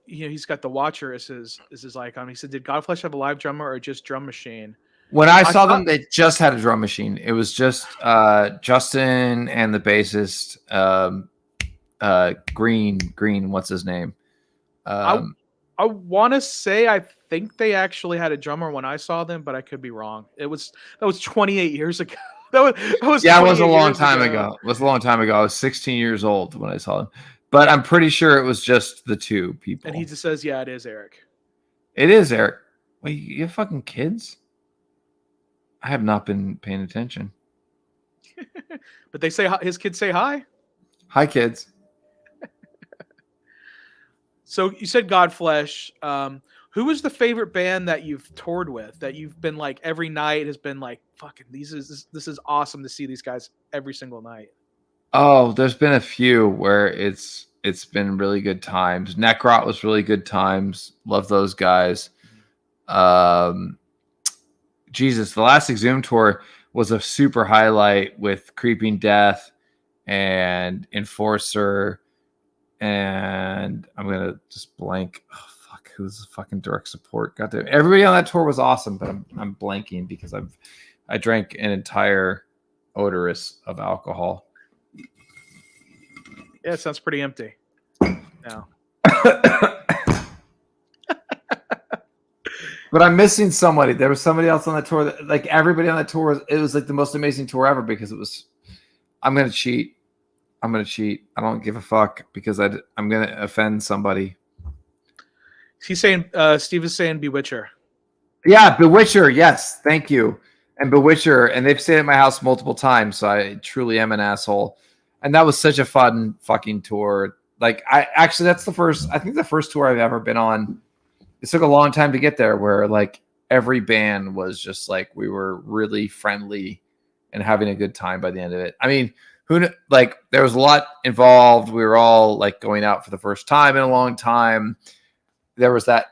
he's got the Watcher as his icon. He said, did Godflesh have a live drummer or just drum machine? When I saw them, they just had a drum machine. It was just Justin and the bassist, Green. What's his name? I want to say I think they actually had a drummer when I saw them, but I could be wrong. That was 28 years ago. That was yeah, it was a long time ago. It was a long time ago. I was 16 years old when I saw them, but I'm pretty sure it was just the two people. And he just says, "Yeah, it is Eric." It is Eric. Wait, you have fucking kids? I have not been paying attention. But they say his kids say hi. Hi, kids. So you said Godflesh. Who was the favorite band that you've toured with? That you've been like every night has been like, fucking, this is awesome to see these guys every single night. Oh, there's been a few where it's been really good times. Necrot was really good times. Love those guys. Jesus, the last Exhumed tour was a super highlight with Creeping Death and Enforcer, and I'm gonna just blank. Oh, fuck, who's the fucking direct support? Goddamn, everybody on that tour was awesome, but I'm blanking because I drank an entire odorous of alcohol. Yeah, it sounds pretty empty. No. But I'm missing somebody. There was somebody else on that tour. Like everybody on that tour, it was like the most amazing tour ever because it was. I'm gonna cheat. I don't give a fuck because I'm gonna offend somebody. He's saying, Steve is saying Bewitcher. Yeah, Bewitcher. Yes, thank you. And Bewitcher, and they've stayed at my house multiple times, so I truly am an asshole. And that was such a fun fucking tour. Like that's the first. I think the first tour I've ever been on. It took a long time to get there, where like every band was just like we were really friendly and having a good time by the end of it. I mean, there was a lot involved. We were all like going out for the first time in a long time. There was that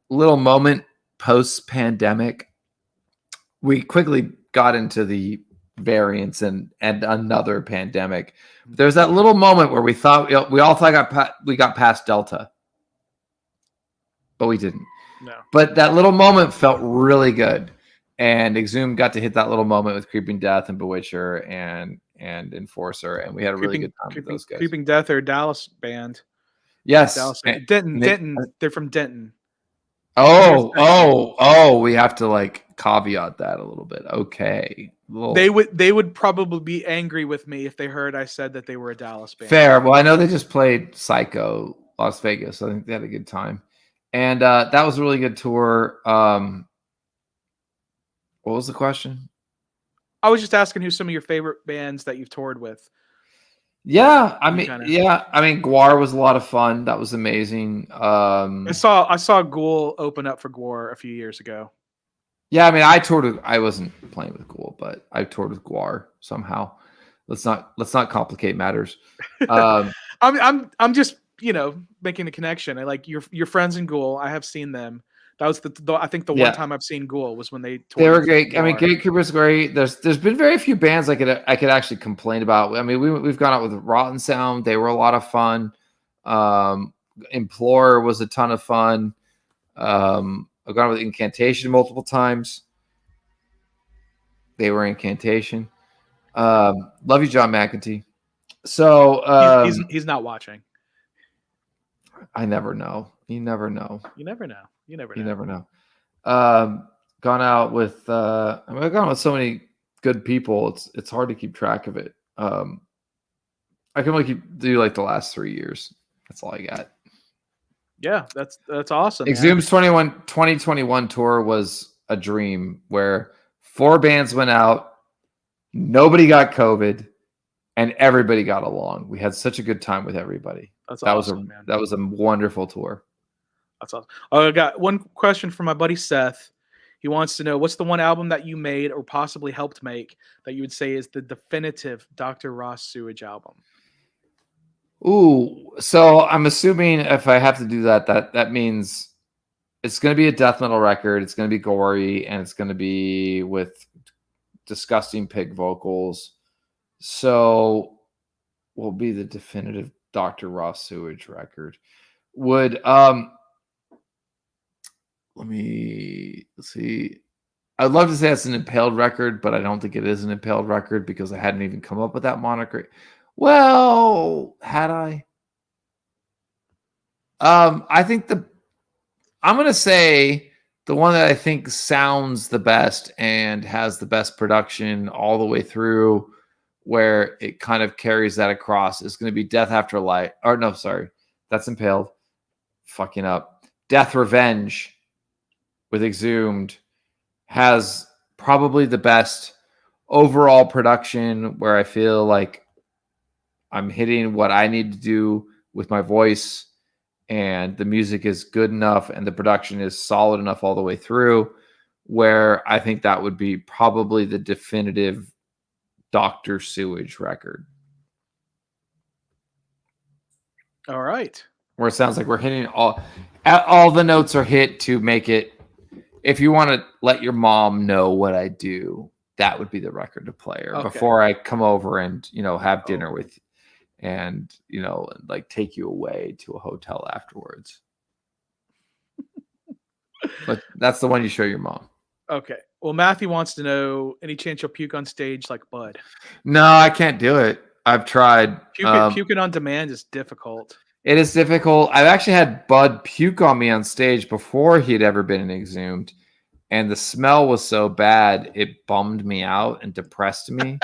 little moment post-pandemic. We quickly got into the variants and another pandemic. There was that little moment where we thought we all thought we got past Delta. But we didn't. No. But that little moment felt really good. And Exhumed got to hit that little moment with Creeping Death and Bewitcher and Enforcer. And we had a really good time with those guys. Creeping Death, or Dallas band. Yes. Dallas band. Denton. They're from Denton. Oh, we have to like caveat that a little bit. Okay. They would probably be angry with me if they heard I said that they were a Dallas band. Fair. Well, I know they just played Psycho Las Vegas. So I think they had a good time. And that was a really good tour. What was the question? I was just asking who some of your favorite bands that you've toured with. Yeah, I mean, Gwar was a lot of fun. That was amazing. I saw Ghoul open up for Gwar a few years ago. Yeah, I mean, I wasn't playing with Ghoul, but I toured with Gwar somehow. Let's not complicate matters. I'm just making a connection. I like your friends in Ghoul. I have seen them. That was I think the one time I've seen Ghoul was when they toured. They were great. I mean, Gatekeeper's great. There's been very few bands I could actually complain about. I mean, we've gone out with Rotten Sound. They were a lot of fun. Implore was a ton of fun. I've gone with Incantation multiple times. They were Incantation. Love you, John McEntee. So he's not watching. I never know. You never know. Gone out with I've gone with so many good people. It's hard to keep track of it. I can only do like the last 3 years. That's all I got. Yeah, that's awesome. Exhumed's 2021 tour was a dream where 4 bands went out, nobody got COVID, and everybody got along. We had such a good time with everybody. That was a wonderful tour. That's awesome. I got one question from my buddy Seth. He wants to know, what's the one album that you made or possibly helped make that you would say is the definitive Dr. Ross Sewage album? Ooh, so I'm assuming if I have to do that means it's going to be a death metal record. It's going to be gory, and it's going to be with disgusting pig vocals. So will be the definitive Dr. Ross Sewage record. Would let's see. I'd love to say it's an impaled record, but I don't think it is an impaled record because I hadn't even come up with that moniker. Well, had I? I think I'm gonna say the one that I think sounds the best and has the best production all the way through, where it kind of carries that across, is going to be Death After Life. Or no, sorry, that's impaled. Fucking up. Death Revenge with Exhumed has probably the best overall production, where I feel like I'm hitting what I need to do with my voice, and the music is good enough and the production is solid enough all the way through, where I think that would be probably the definitive Dr. Sewage record. All right. Where it sounds like we're hitting all the notes are hit to make it. If you want to let your mom know what I do, that would be the record to play her before I come over and, have dinner with you and, like take you away to a hotel afterwards. But that's the one you show your mom. Okay. Well, Matthew wants to know, any chance you'll puke on stage like Bud? No, I can't do it. I've tried. Puking on demand is difficult. It is difficult. I've actually had Bud puke on me on stage before he'd ever been Exhumed, and the smell was so bad it bummed me out and depressed me.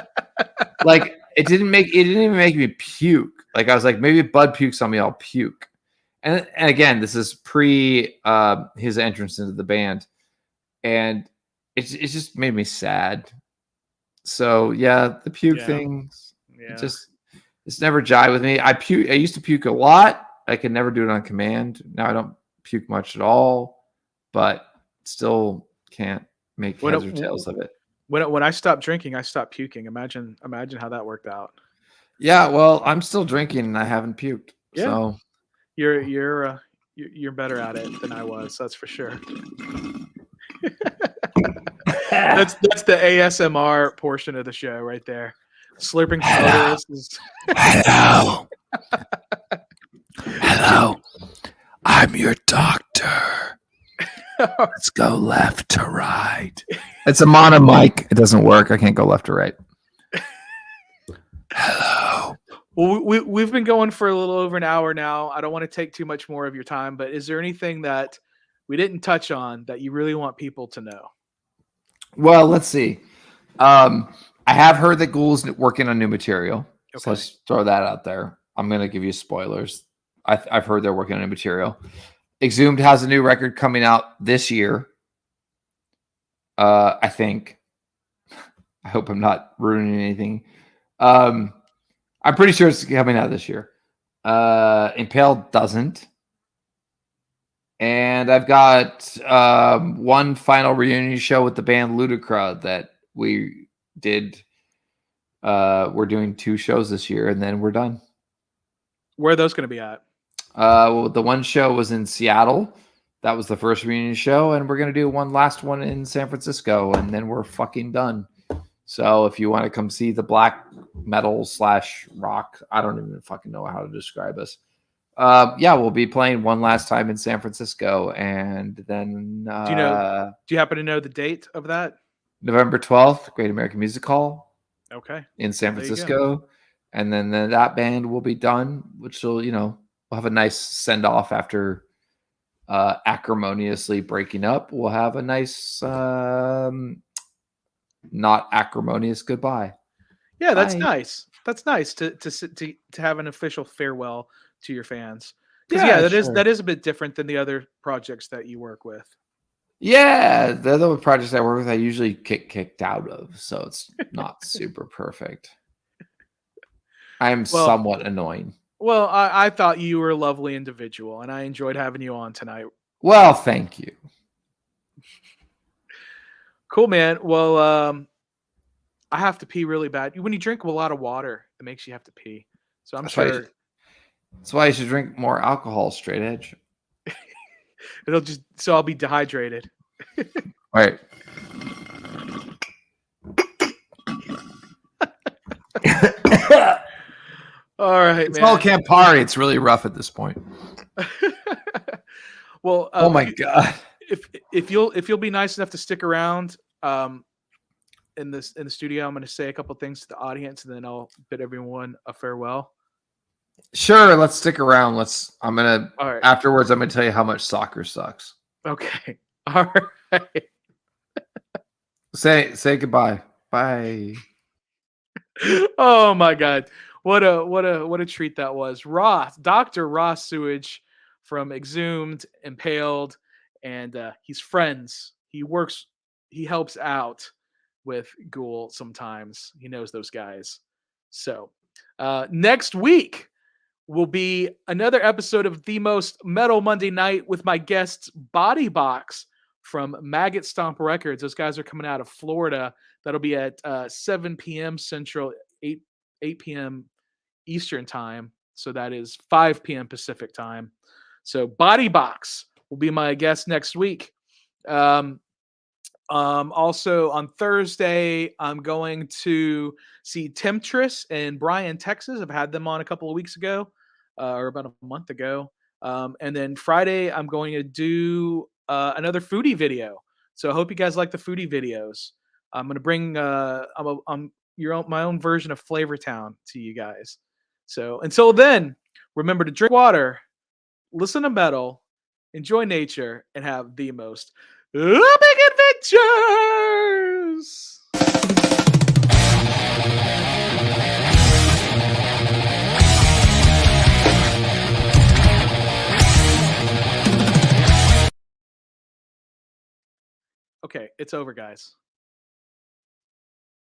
Like it didn't even make me puke. Like I was like, maybe if Bud pukes on me, I'll puke. And again, this is pre his entrance into the band, and it just made me sad. So yeah, the puke things, it's never jive with me. I used to puke a lot. I could never do it on command. Now I don't puke much at all, but still can't make heads or tails of it. When I stopped drinking, I stopped puking. Imagine how that worked out. Yeah, well, I'm still drinking and I haven't puked. Yeah. So you're better at it than I was. That's for sure. that's the ASMR portion of the show right there. Slurping sodas. Hello. Hello. I'm your doctor. Let's go left to right. It's a mono mic. It doesn't work. I can't go left or right. Hello. Well, we've been going for a little over an hour now. I don't want to take too much more of your time, but is there anything that we didn't touch on that you really want people to know? Well, let's see. I have heard that Ghoul's working on new material. Okay. So let's throw that out there. I'm going to give you spoilers. I've heard they're working on new material. Exhumed has a new record coming out this year. I think. I hope I'm not ruining anything. I'm pretty sure it's coming out this year. Impaled doesn't. And I've got one final reunion show with the band Ludacra that we did. We're doing 2 shows this year, and then we're done. Where are those going to be at? Well, the one show was in Seattle. That was the first reunion show, and we're going to do one last one in San Francisco, and then we're fucking done. So if you want to come see the black metal / rock, I don't even fucking know how to describe us. We'll be playing one last time in San Francisco, and then do you happen to know the date of that? November 12th, Great American Music Hall. Okay. In San Francisco. And then that band will be done, which will, we'll have a nice send off after acrimoniously breaking up. We'll have a nice not acrimonious goodbye. Yeah, that's nice. That's nice to have an official farewell to your fans. Because that is a bit different than the other projects that you work with. Yeah, the other projects I work with, I usually get kicked out of, so it's not super perfect. I'm somewhat annoying. Well, I thought you were a lovely individual, and I enjoyed having you on tonight. Well, thank you. Cool, man. Well, I have to pee really bad. When you drink a lot of water, it makes you have to pee. So I'm sure. That's why you should drink more alcohol, straight edge. So I'll be dehydrated. Right. All right, It's man. all Campari. It's really rough at this point. Well, Oh my god. If you'll be nice enough to stick around in the studio, I'm going to say a couple things to the audience, and then I'll bid everyone a farewell. Sure, let's stick around. All right. Afterwards, I'm gonna tell you how much soccer sucks. Okay. All right. Say goodbye. Bye. Oh my god. What a treat that was. Dr. Ross Sewage from Exhumed, Impaled, and he's friends. He helps out with Ghoul sometimes. He knows those guys. So next week will be another episode of The Most Metal Monday Night with my guests Body Box from Maggot Stomp Records. Those guys are coming out of Florida. That'll be at 7 p.m. Central, 8 p.m. Eastern time. So that is 5 p.m. Pacific time. So Body Box will be my guest next week. Also on Thursday, I'm going to see Temptress in Bryan, Texas. I've had them on a couple of weeks ago, or about a month ago. And then Friday, I'm going to do another foodie video. So I hope you guys like the foodie videos. I'm going to bring my own version of Flavor Town to you guys. So until then, remember to drink water, listen to metal, enjoy nature, and have the most epic adventures! Okay, it's over, guys.